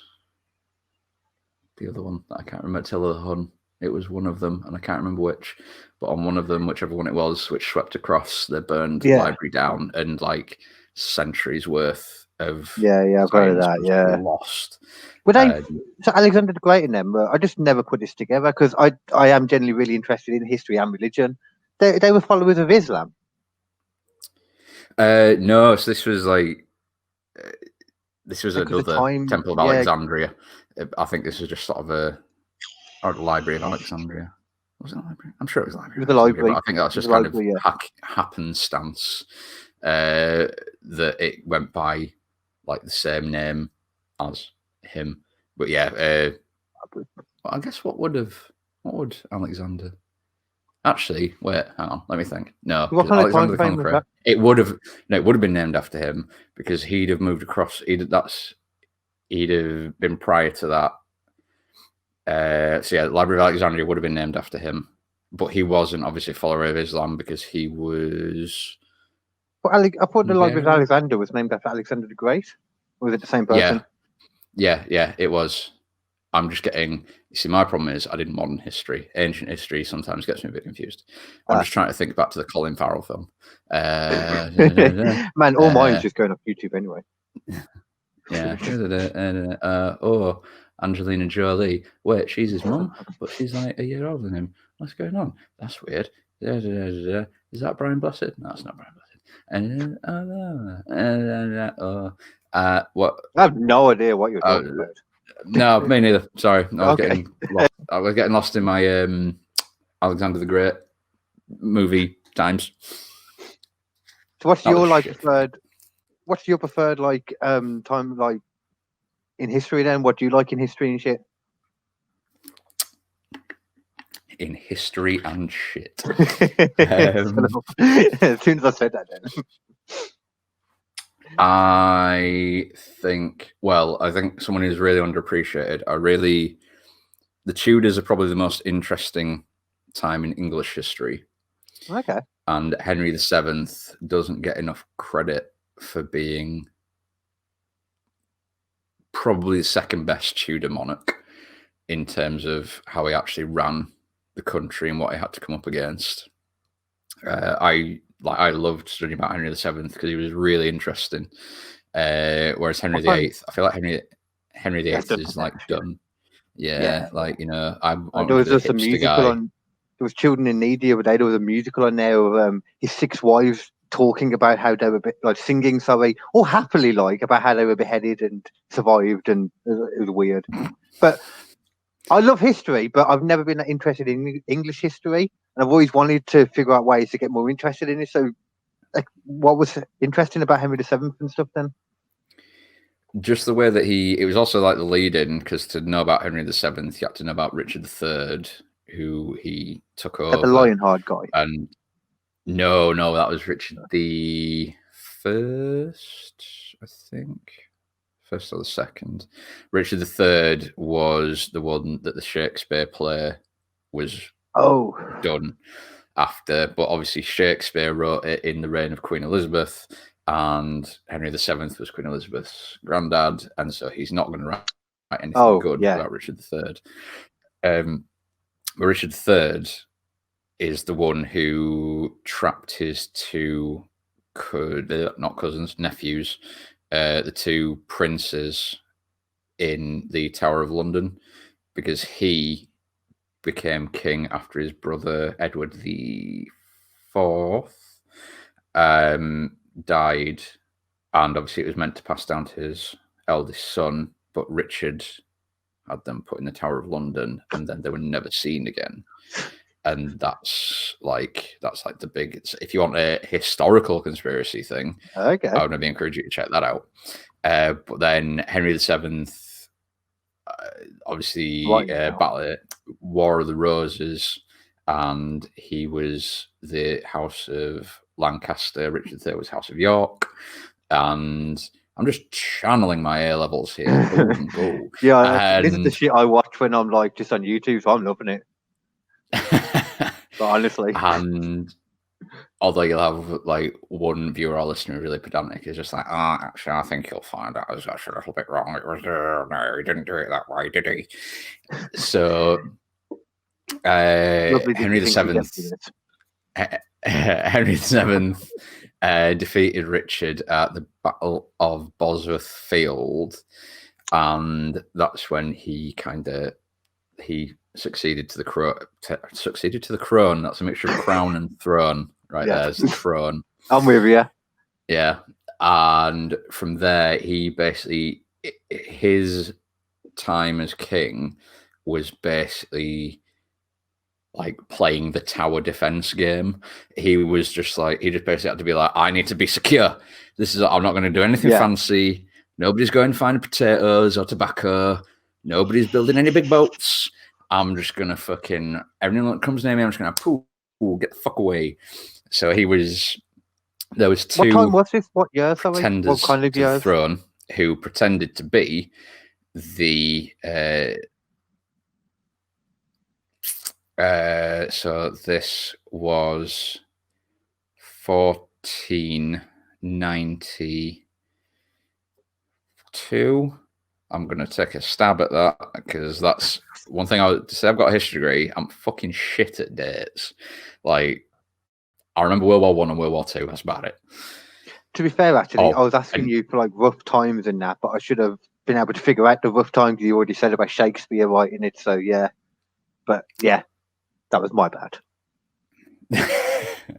the other one that I can't remember. Attila the Hun. It was one of them, and I can't remember which. But on one of them, whichever one it was, which swept across, they burned the library down, and like centuries worth of I've heard of that. was lost. Were they so Alexander the Great in them? I just never put this together because I am generally really interested in history and religion. They were followers of Islam. No, so this was like another Temple of Alexandria. I think this was just sort of a Library of Alexandria. Was it a library? I'm sure it was a library. It was a library. But I think that's just kind of happenstance that it went by like the same name as him. But yeah, I guess what would Alexander? Actually, wait, hang on, let me think. No, Alexander the Conqueror. It would have been named after him because he'd have moved across. He'd have been prior to that. So yeah, the Library of Alexandria would have been named after him, but he wasn't obviously a follower of Islam because he was. I thought the Library of Alexandria was named after Alexander the Great. Or was it the same person? Yeah, it was. I'm just getting. You see, my problem is I did modern history. Ancient history sometimes gets me a bit confused. I'm just trying to think back to the Colin Farrell film. Man, all mine's just going off YouTube anyway. Yeah. Oh, Angelina Jolie. Wait, she's his mum, but she's like a year older than him. What's going on? That's weird. Is that Brian Blessed? No, it's not Brian Blessed. What? I have no idea what you're talking about. No, me neither. Sorry, I was getting lost in my Alexander the Great movie times. So what's your preferred like time like in history then? What do you like in history and shit? In history and shit. As soon as I said that then. I think someone who's really underappreciated. The Tudors are probably the most interesting time in English history. Okay. And Henry VII doesn't get enough credit for being probably the second best Tudor monarch in terms of how he actually ran the country and what he had to come up against. I loved studying about Henry VII because he was really interesting. Whereas Henry VIII, I feel like Henry VIII is like done. Yeah, like I'm. There was just a musical on. There was Children in Need the other day. There was a musical on there of his 6 wives talking about how they were singing, all happily about how they were beheaded and survived, and it was weird. But I love history, but I've never been that interested in English history. And I've always wanted to figure out ways to get more interested in it. So, what was interesting about Henry VII and stuff then? Just the way that it was also like the lead-in, because to know about Henry VII, you had to know about Richard III, who he took over. The Lionheart guy. And no, that was Richard the First, I think. First or the second. Richard III was the one that the Shakespeare play was done after, but obviously Shakespeare wrote it in the reign of Queen Elizabeth, and Henry VII was Queen Elizabeth's granddad, and so he's not going to write anything good about Richard III. But Richard III is the one who trapped his 2 nephews, the 2 princes in the Tower of London, because he became king after his brother Edward IV died, and obviously it was meant to pass down to his eldest son, but Richard had them put in the Tower of London, and then they were never seen again. And that's like the big. If you want a historical conspiracy thing, okay, I would maybe encourage you to check that out. But then Henry VII, obviously, War of the Roses, and he was the House of Lancaster. Richard III was House of York, and I'm just channeling my A levels here. Yeah, this is the shit I watch when I'm just on YouTube, so I'm loving it. But honestly, and although you'll have like one viewer or listener really pedantic is just like, actually, I think you'll find out I was actually a little bit wrong. It was no, he didn't do it that way, did he? So Lovely that Henry you think he VII, gets it. Henry VII defeated Richard at the Battle of Bosworth Field, and that's when he succeeded to the crown. That's a mixture of crown and throne, right? Yeah. There's the throne. I'm with you. Yeah, and from there, he basically his time as king was basically like playing the tower defense game. He was just like, he just basically had to be like, I need to be secure. I'm not going to do anything fancy. Nobody's going to find potatoes or tobacco. Nobody's building any big boats. I'm just going to fucking, everything that comes near me, I'm just going to get the fuck away. So there was two. What time was this? What year? Sorry? Pretenders What kind of to the years? throne who pretended to be the so this was 1492. I'm going to take a stab at that because that's one thing I would say. I've got a history degree. I'm fucking shit at dates. Like, I remember World War I and World War II. That's about it. To be fair, actually, I was asking you for like rough times and that, but I should have been able to figure out the rough times you already said about Shakespeare writing it. So yeah, but yeah, that was my bad.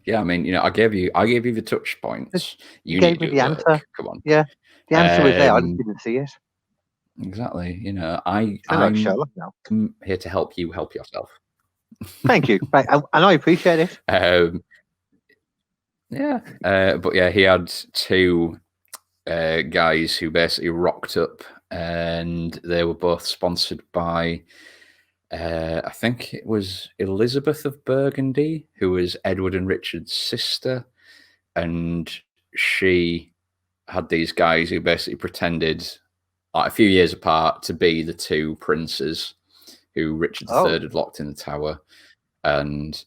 Yeah, I mean, I gave you the touch points. You gave me the answer. Come on. Yeah, the answer was there. I just didn't see it. Exactly. I'm I'm Sherlock now. here to help you help yourself. Thank you, and I appreciate it. Yeah, but yeah, he had two guys who basically rocked up, and they were both sponsored by, I think it was Elizabeth of Burgundy, who was Edward and Richard's sister, and she had these guys who basically pretended, like a few years apart, to be the two princes who Richard III had locked in the tower, and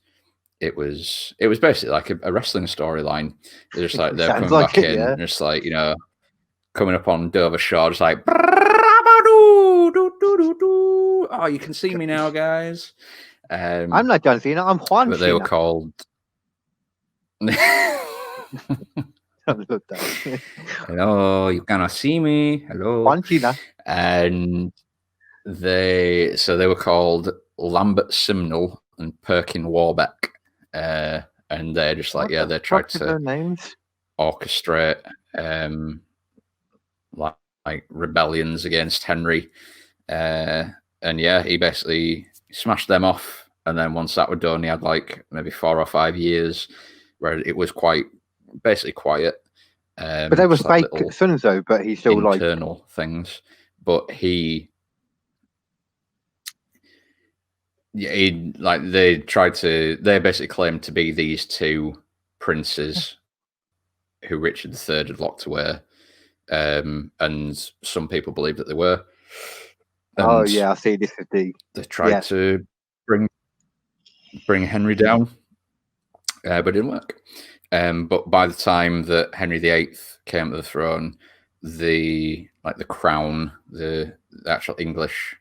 it was basically like a wrestling storyline. They're just like, they're coming back in, and just like, coming up on Dover Shore, just like, oh, you can see me now, guys. I'm not John Cena, I'm Juan But they were called. Hello, you cannot see me. Hello. Juan Cena. And they were called Lambert Simnel and Perkin Warbeck. And they're just like, they tried to orchestrate like rebellions against Henry. And yeah, he basically smashed them off. And then once that were done, he had like maybe 4 or 5 years where it was basically quiet. But they were fake sons though, but he still like internal things. But they basically claimed to be these two princes who Richard III had locked away. And some people believe that they were. And I see. This is they tried to bring Henry down, but it didn't work. But by the time that Henry VIII came to the throne, the crown, the actual English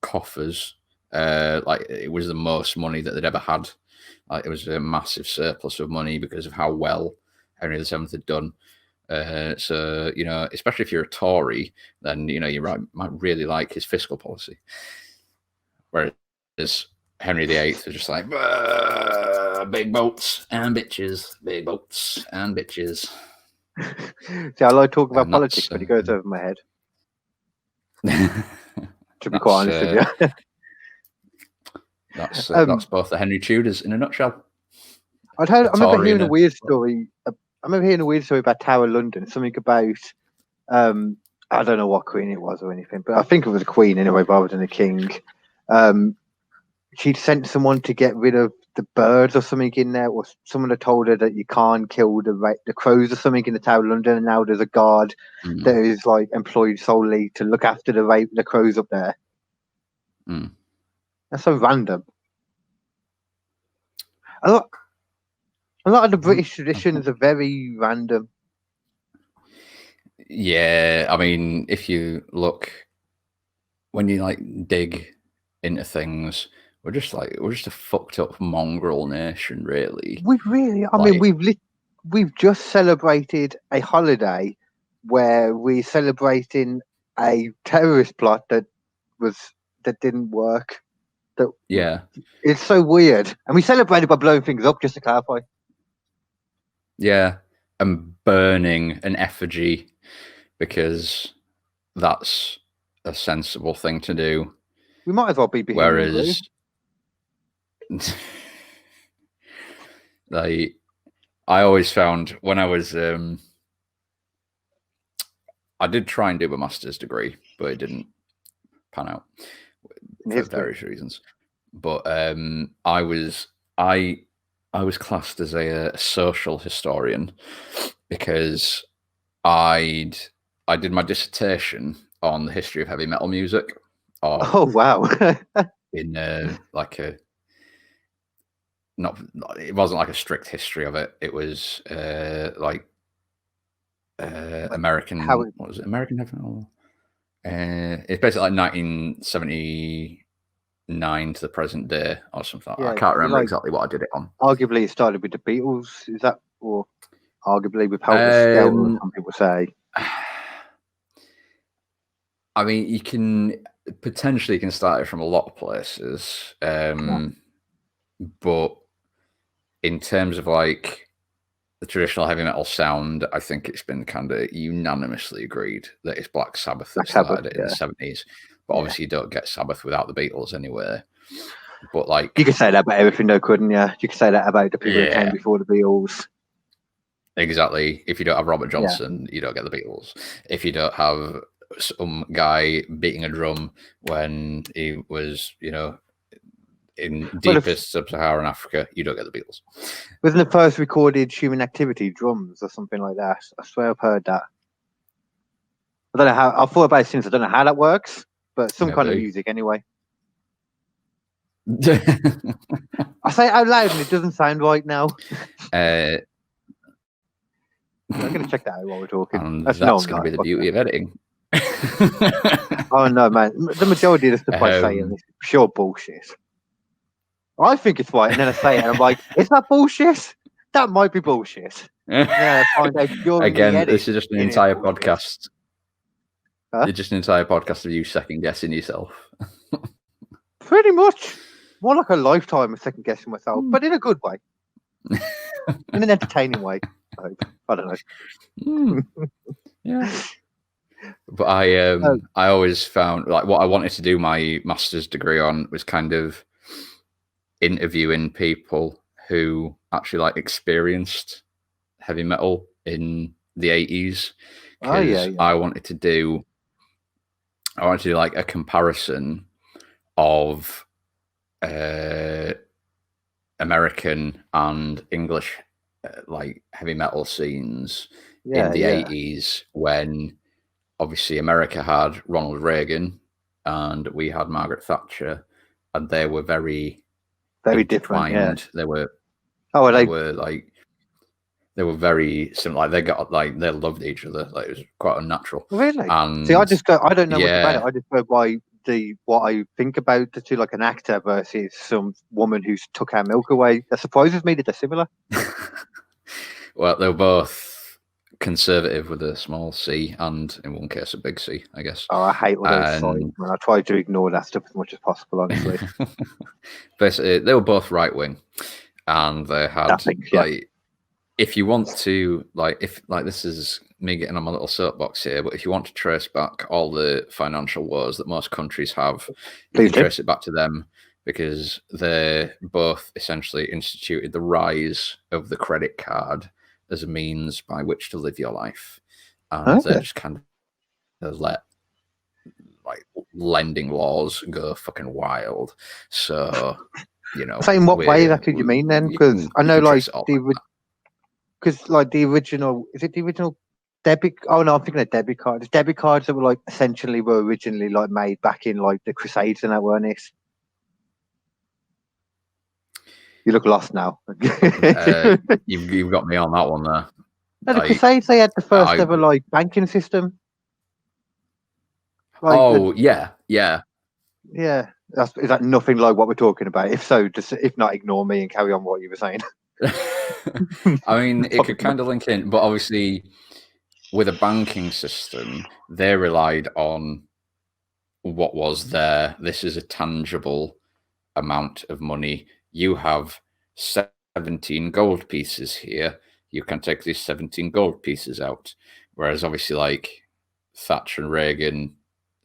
coffers, like it was the most money that they'd ever had. Like it was a massive surplus of money because of how well Henry VII had done. So especially if you're a Tory, then you might really like his fiscal policy. Whereas Henry VIII was just like big boats and bitches, big boats and bitches. See, I like to talk about politics, but it goes over my head. To be quite honest with you. That's both the Henry Tudors in a nutshell. I remember hearing a weird story. I remember hearing a weird story about Tower London. Something about I don't know what queen it was or anything, but I think it was a queen anyway, rather than a king. She'd sent someone to get rid of the birds or something in there, or someone had told her that you can't kill the crows or something in the Tower of London, and now there's a guard that is like employed solely to look after the crows up there. That's so random. A lot of the British traditions are very random. Yeah, I mean, if you look, when you like dig into things, we're just a fucked up mongrel nation, really. I mean, we've just celebrated a holiday where we're celebrating a terrorist plot that didn't work. Yeah. It's so weird, and we celebrated by blowing things up. Just to clarify. Yeah, and burning an effigy because that's a sensible thing to do. We might as well be Bohemian Grove. Whereas, like, I always found when I was, I did try and do a master's degree, but it didn't pan out for various reasons. But I was classed as a social historian because I did my dissertation on the history of heavy metal music. Oh wow! In it wasn't like a strict history of it. It was American. What was it? American heavy metal. It's basically like 1979 to the present day or something. Yeah, I can't remember exactly what I did it on. Arguably, it started with the Beatles. Is that, or arguably with Helter Skelter? Some people say. I mean, you can start it from a lot of places, but in terms of like the traditional heavy metal sound, I think it's been kind of unanimously agreed that it's Black Sabbath that started it in the 70s. But obviously, you don't get Sabbath without the Beatles anyway. But like, you could say that about everything, though, couldn't you? You could say that about the people that came before the Beatles. Exactly. If you don't have Robert Johnson, you don't get the Beatles. If you don't have some guy beating a drum when he was, in deepest sub-Saharan Africa, you don't get the Beatles. Wasn't the first recorded human activity drums or something like that? I swear I've heard that. I don't know how. I've thought about it since. I don't know how that works, but some kind of music anyway. I say it out loud and it doesn't sound right now. I'm going to check that out while we're talking. That's going to be the beauty of editing. Oh no, man! The majority of the stuff I say is pure bullshit. I think it's right, and then I say it, and I'm like, "Is that bullshit? That might be bullshit." Yeah, find out again, this is just an entire podcast. Huh? It's just an entire podcast of you second guessing yourself. Pretty much, more like a lifetime of second guessing myself, but in a good way, in an entertaining way. I don't know. Yeah. But I always found like what I wanted to do my master's degree on was kind of interviewing people who actually like experienced heavy metal in the 80s. Because I wanted to do like a comparison of American and English like heavy metal scenes in the 80s when obviously America had Ronald Reagan and we had Margaret Thatcher, and they were very different. Yeah. They were very similar. Like they loved each other. Like it was quite unnatural. Really? And see, I don't know much about it. I just go by what I think about the two, like an actor versus some woman who took our milk away. That surprises me that they're similar. Well, they were both conservative with a small C and in one case a big C, I guess. Oh, I hate all those signs, man. I try to ignore that stuff as much as possible, honestly. Basically, they were both right wing, and they had if you want to this is me getting on my little soapbox here, but if you want to trace back all the financial woes that most countries have, you can trace it back to them because they both essentially instituted the rise of the credit card as a means by which to live your life, and they just kind of let like lending laws go fucking wild. So so in what way exactly do you mean then? Because I know like the original, is it the original debit? Oh no, I'm thinking of debit cards. Debit cards that were like essentially were originally like made back in like the Crusades and that, weren't it? You look lost now. You've got me on that one there. No, the Crusades, they had the first I- ever like banking system. yeah. Yeah. Is that nothing like what we're talking about? If so, just if not, ignore me and carry on what you were saying. I mean, it could kind of link in, but obviously, with a banking system, they relied on what was there. This is a tangible amount of money. You have 17 gold pieces here. You can take these 17 gold pieces out. Whereas, obviously, like Thatcher and Reagan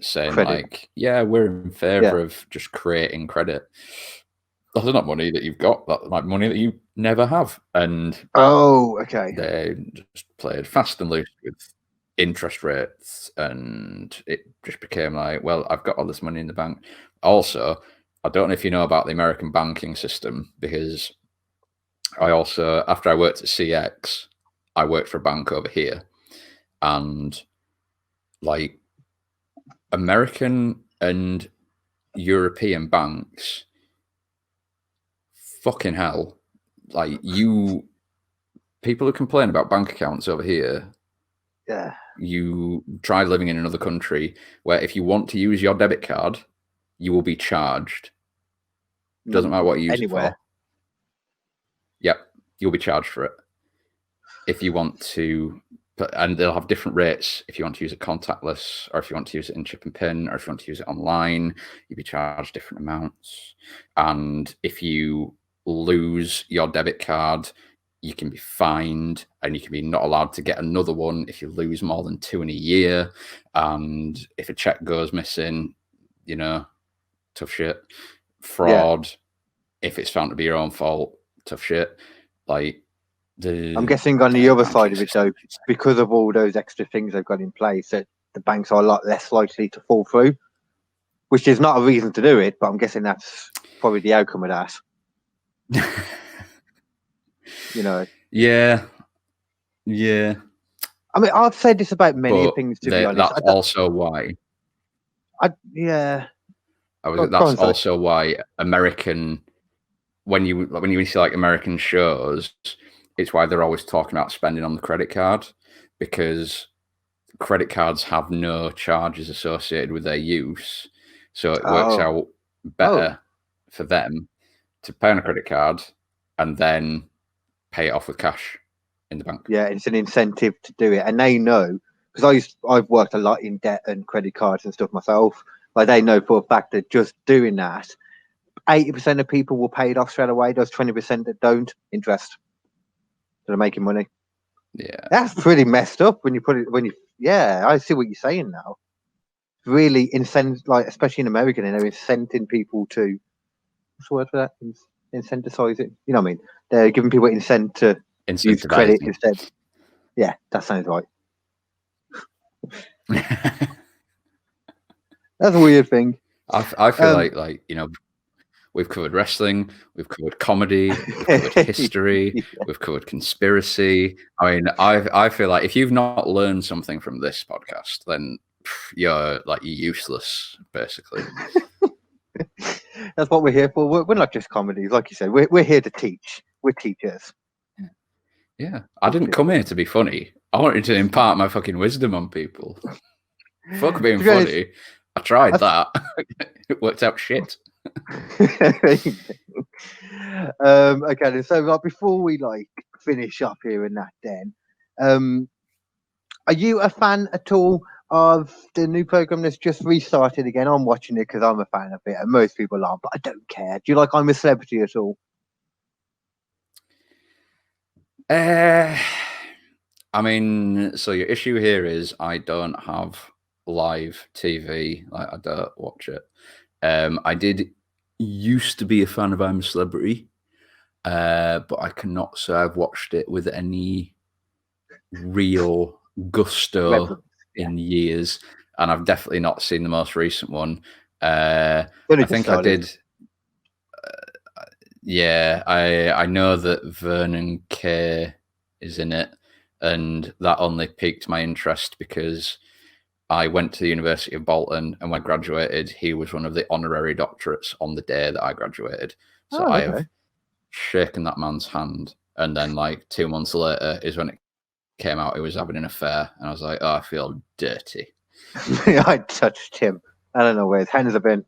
saying, Credit. like, yeah, we're in favor of just creating credit. That's not money that you've got. That's like money that you never have. And okay. they just played fast and loose with interest rates, and it just became like, well, I've got all this money in the bank. Also, I don't know if you know about the American banking system, because I also, after I worked at CX, I worked for a bank over here, and like American and European banks, fucking hell, like people who complain about bank accounts over here, you try living in another country where if you want to use your debit card, you will be charged. Doesn't matter what you use it for. Yep, you'll be charged for it. If you want to, and they'll have different rates if you want to use it contactless, or if you want to use it in chip and pin, or if you want to use it online, you'll be charged different amounts. And if you lose your debit card, you can be fined, and you can be not allowed to get another one if you lose more than 2 in a year. And if a check goes missing, tough shit. Fraud, if it's found to be your own fault, tough shit. Like, I'm guessing on the other side of it, though, because of all those extra things they've got in place, that the banks are a lot less likely to fall through, which is not a reason to do it, but I'm guessing that's probably the outcome of that. Yeah. I mean, I've said this about many things, to be honest. That's also why. That's also why American, when you see like American shows, it's why they're always talking about spending on the credit card, because credit cards have no charges associated with their use. So it works out better for them to pay on a credit card and then pay it off with cash in the bank. Yeah, it's an incentive to do it. And they know, because I've worked a lot in debt and credit cards and stuff myself. Like, they know for a fact that just doing that, 80% of people will pay it off straight away. Those 20% that don't, interest. That are making money. Yeah, that's pretty messed up when you put it. I see what you're saying now. Really like, especially in America, they're incenting people to. What's the word for that? Incentivize it. You know what I mean? They're giving people incentive to use credit instead. Yeah, that sounds right. That's a weird thing. I feel like we've covered wrestling, we've covered comedy, we've covered history, we've covered conspiracy. I mean, I feel like if you've not learned something from this podcast, then you're useless, basically. That's what we're here for. We're not just comedies, like you said. We're here to teach. We're teachers. Yeah, I didn't come here to be funny. I wanted to impart my fucking wisdom on people. Fuck being funny. I tried that. It worked out shit. Okay, then, so before we finish up here in that, then, are you a fan at all of the new program that's just restarted again? I'm watching it because I'm a fan of it, and most people are, but I don't care. Do you like I'm a Celebrity at all? I mean, so your issue here is I don't have live TV. I don't watch it. I did used to be a fan of I'm a Celebrity, but I cannot say I've watched it with any real gusto in years, and I've definitely not seen the most recent one. I think I did. Yeah, I know that Vernon Kay is in it, and that only piqued my interest because I went to the University of Bolton, and when I graduated, he was one of the honorary doctorates on the day that I graduated. So I have shaken that man's hand, and then like 2 months later is when it came out he was having an affair, and I was like, oh, I feel dirty. I touched him. I don't know where his hands have been.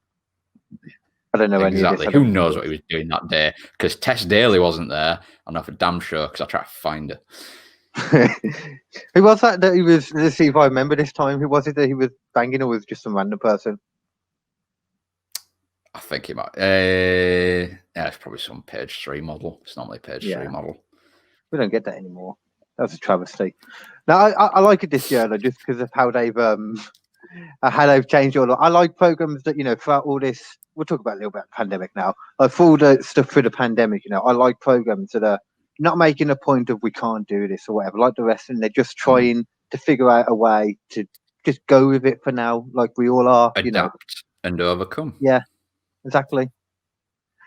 I don't know any of this. Exactly. Who knows what he was doing that day? Because Tess Daly wasn't there. I know for damn sure because I tried to find her. Who was that he was? Let's see if I remember this time. Who was it that he was banging, or was it just some random person? I think he might. Yeah, it's probably some page 3 model. It's normally a page 3 model. We don't get that anymore. That's a travesty. No, I like it this year though, just because of how they've changed all. I like programs that throughout all this. We'll talk about a little bit of pandemic now. Like for all the stuff through the pandemic, I like programs that are not making a point of we can't do this or whatever. Like the wrestling, they're just trying to figure out a way to just go with it for now, like we all are. Adapt and overcome. Yeah, exactly.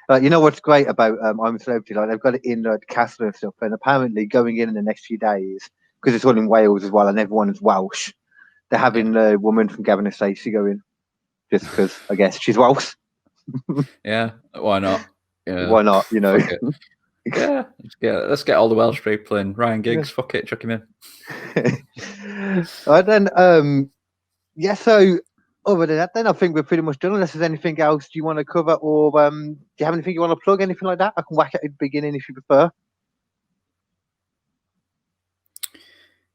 What's great about I'm a Celebrity? Like they've got it in the castle and stuff, and apparently going in the next few days, because it's all in Wales as well, and everyone is Welsh. They're having the woman from Gavin and Stacey go in, just because I guess she's Welsh. Yeah, why not? Yeah. Why not? Yeah, let's get all the Welsh people in. Ryan Giggs, fuck it, chuck him in. Right then, so other than that, then I think we're pretty much done. Unless there's anything else you want to cover, or do you have anything you want to plug, anything like that? I can whack it at the beginning if you prefer.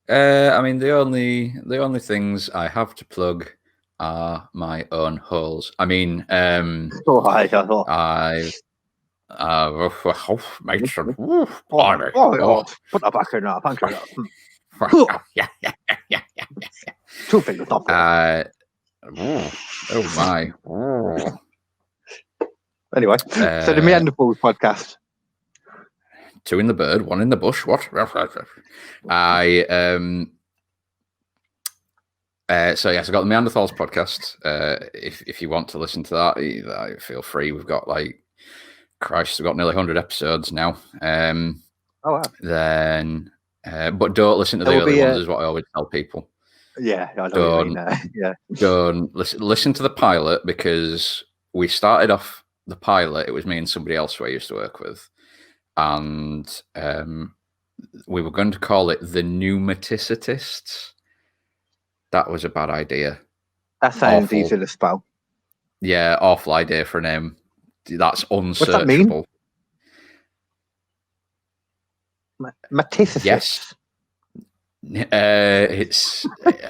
I mean, the only things I have to plug are my own holes. I mean, Matron. Put that back in now. Thank you. Yeah. 2 fingers up. Oh my. Anyway, so the Meanderthal podcast. 2 in the bird, 1 in the bush. What? So yes, I got the Meanderthals podcast. If you want to listen to that, feel free. We've got we've got nearly 100 episodes now. Oh wow. Then, but don't listen to the other ones. Is what I always tell people. Yeah, I know. Don't listen to the pilot, because we started off the pilot. It was me and somebody else who I used to work with, and we were going to call it the Pneumaticists. That was a bad idea. That sounds easy to spell. Yeah, awful idea for a name. That's unsearchable. What's that mean? Maticicist. Yes. It's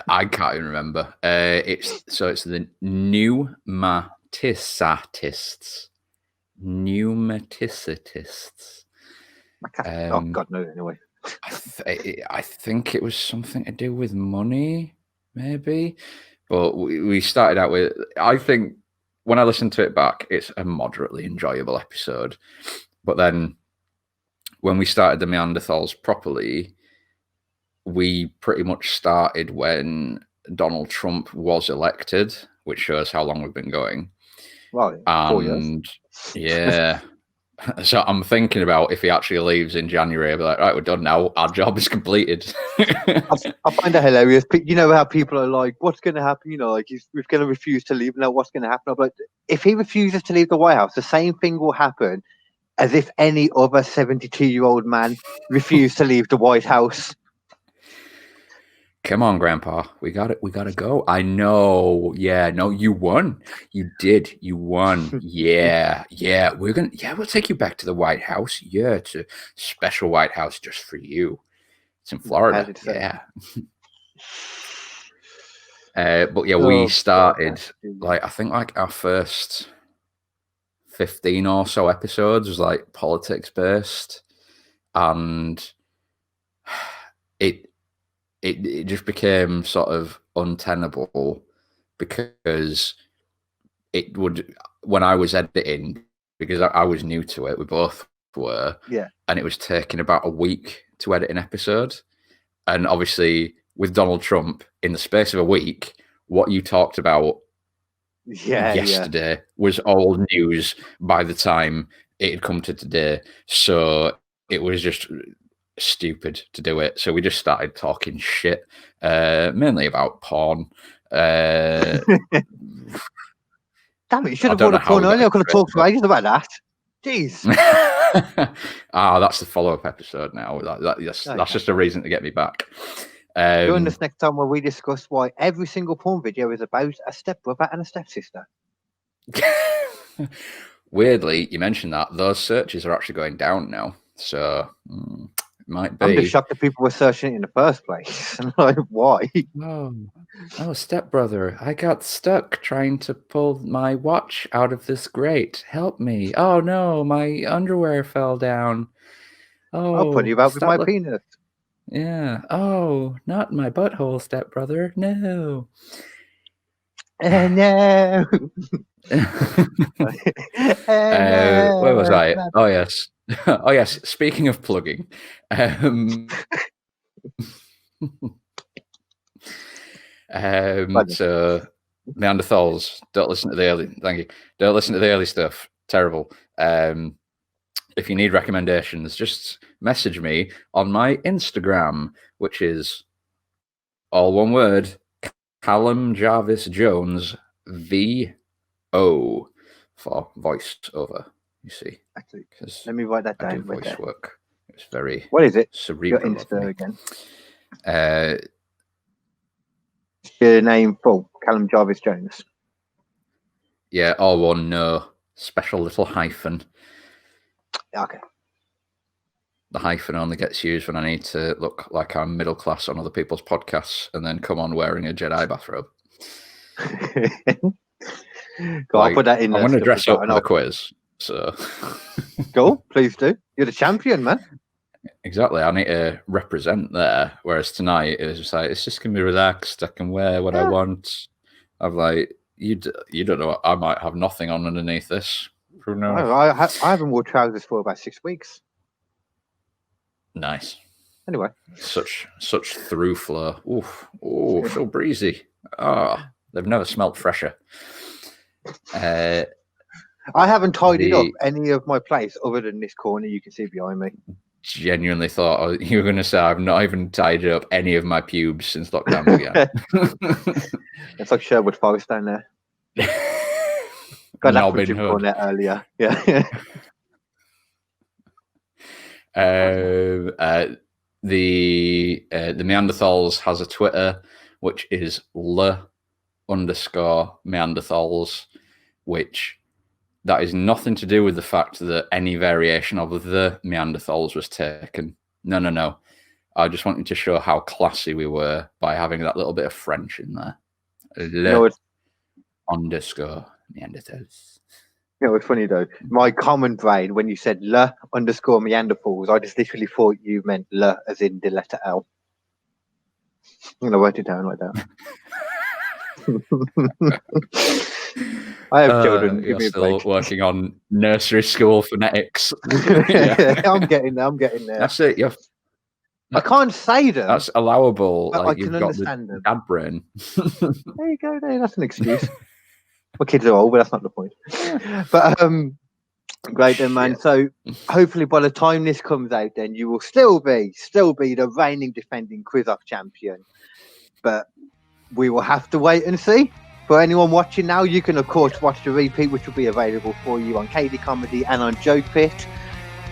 I can't even remember. It's the Pneumaticists. Pneumaticists. Oh God, no. Anyway, I think it was something to do with money, maybe. But we started out with. I think when I listened to it back, it's a moderately enjoyable episode. But then when we started the Meanderthals properly, we pretty much started when Donald Trump was elected, which shows how long we've been going. Well, 4 years. Yeah. So I'm thinking about if he actually leaves in January, I'll be like, right, we're done now. Our job is completed. I find it hilarious. You know how people are like, what's going to happen? He's going to refuse to leave. Now, what's going to happen? I'm like, if he refuses to leave the White House, the same thing will happen as if any other 72-year-old man refused to leave the White House. Come on, Grandpa. We got it. We got to go. I know. Yeah. No, you won. You did. You won. Yeah. Yeah. We'll take you back to the White House. Yeah. It's a special White House just for you. It's in Florida. Yeah. But yeah, we started I think our first 15 or so episodes was politics based, and it just became sort of untenable, because it would, when I was editing, because I was new to it, we both were, and it was taking about a week to edit an episode. And obviously with Donald Trump, in the space of a week, what you talked about yesterday was old news by the time it had come to today. So it was just stupid to do it. So we just started talking shit, mainly about porn. Damn it, you should have brought a porn earlier. I could have talked for ages about that. Jeez. That's the follow-up episode now. That's just a reason to get me back. Join us next time where we discuss why every single porn video is about a stepbrother and a stepsister. Weirdly, you mentioned that those searches are actually going down now, so it might be. I'm just shocked that people were searching it in the first place. Like, why? Oh, stepbrother, I got stuck trying to pull my watch out of this grate. Help me! Oh no, my underwear fell down. Oh, I'll put you out with my penis. Yeah. Oh, not my butthole, stepbrother. No. No. Where was I? Oh yes. Oh yes. Speaking of plugging, so Meanderthals, don't listen to the early. Thank you. Don't listen to the early stuff. Terrible. If you need recommendations, just message me on my Instagram, which is all one word, Callum Jarvis-Jones, VO, for voice over, you see. Actually, let me write that down. I do voice work. It's very What is it? cerebral. Your Insta again. Your name full, Callum Jarvis-Jones. Yeah, all one, no special little hyphen. Okay. The hyphen only gets used when I need to look like I'm middle class on other people's podcasts and then come on wearing a Jedi bathrobe. I'll put that in there. I want to dress up for the quiz, so... Go, please do. You're the champion, man. Exactly. I need to represent there, whereas tonight it was just like, it's just going to be relaxed. I can wear what I want. I'm like, you don't know, I might have nothing on underneath this. Who knows? No, I haven't worn trousers for about 6 weeks. Nice. Anyway. Such through flow. Oof. Oh, so breezy. They've never smelt fresher. I haven't tidied up any of my place other than this corner you can see behind me. Genuinely thought you were going to say I've not even tidied up any of my pubes since lockdown began. It's like Sherwood Forest down there. Got that from Jim Cornette earlier. Yeah. The Meanderthals has a Twitter, which is _Meanderthals, which that is nothing to do with the fact that any variation of the Meanderthals was taken. No. I just wanted to show how classy we were by having that little bit of French in there. _Meanderthals. You know, it's funny though. My common brain, when you said _Meanderthals, I just literally thought you meant le as in the letter L. I'm gonna write it down like that. I have children. You're still working on nursery school phonetics. Yeah. I'm getting there. That's it. I can't say them. That's allowable. But like I can understand them. Dad brain. There you go. That's an excuse. My kids are old, but that's not the point. But great then, man. So hopefully by the time this comes out, then you will still be the reigning defending quiz-off champion. But we will have to wait and see. For anyone watching now, you can of course watch the repeat, which will be available for you on KD Comedy and on Joke Pit.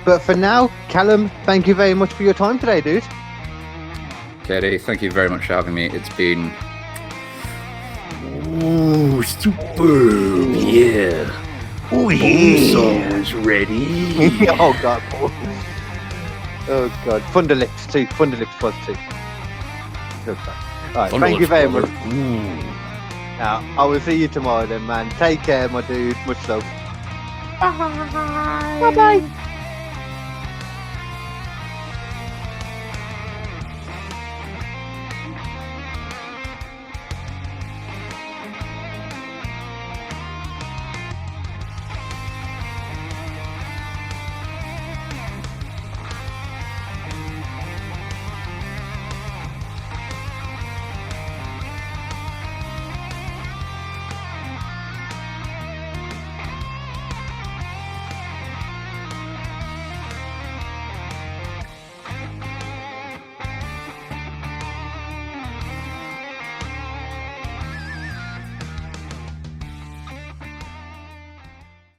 But for now, Callum, thank you very much for your time today, dude. KD, thank you very much for having me. It's been superb. Yeah. Oh yeah. Song's ready. Oh god, Paul. Oh god. Thunderlips too. Thunderlips plus 2. Good stuff. Alright, thank you very much. Now, I will see you tomorrow then, man. Take care, my dude. Much love. Bye. Bye-bye.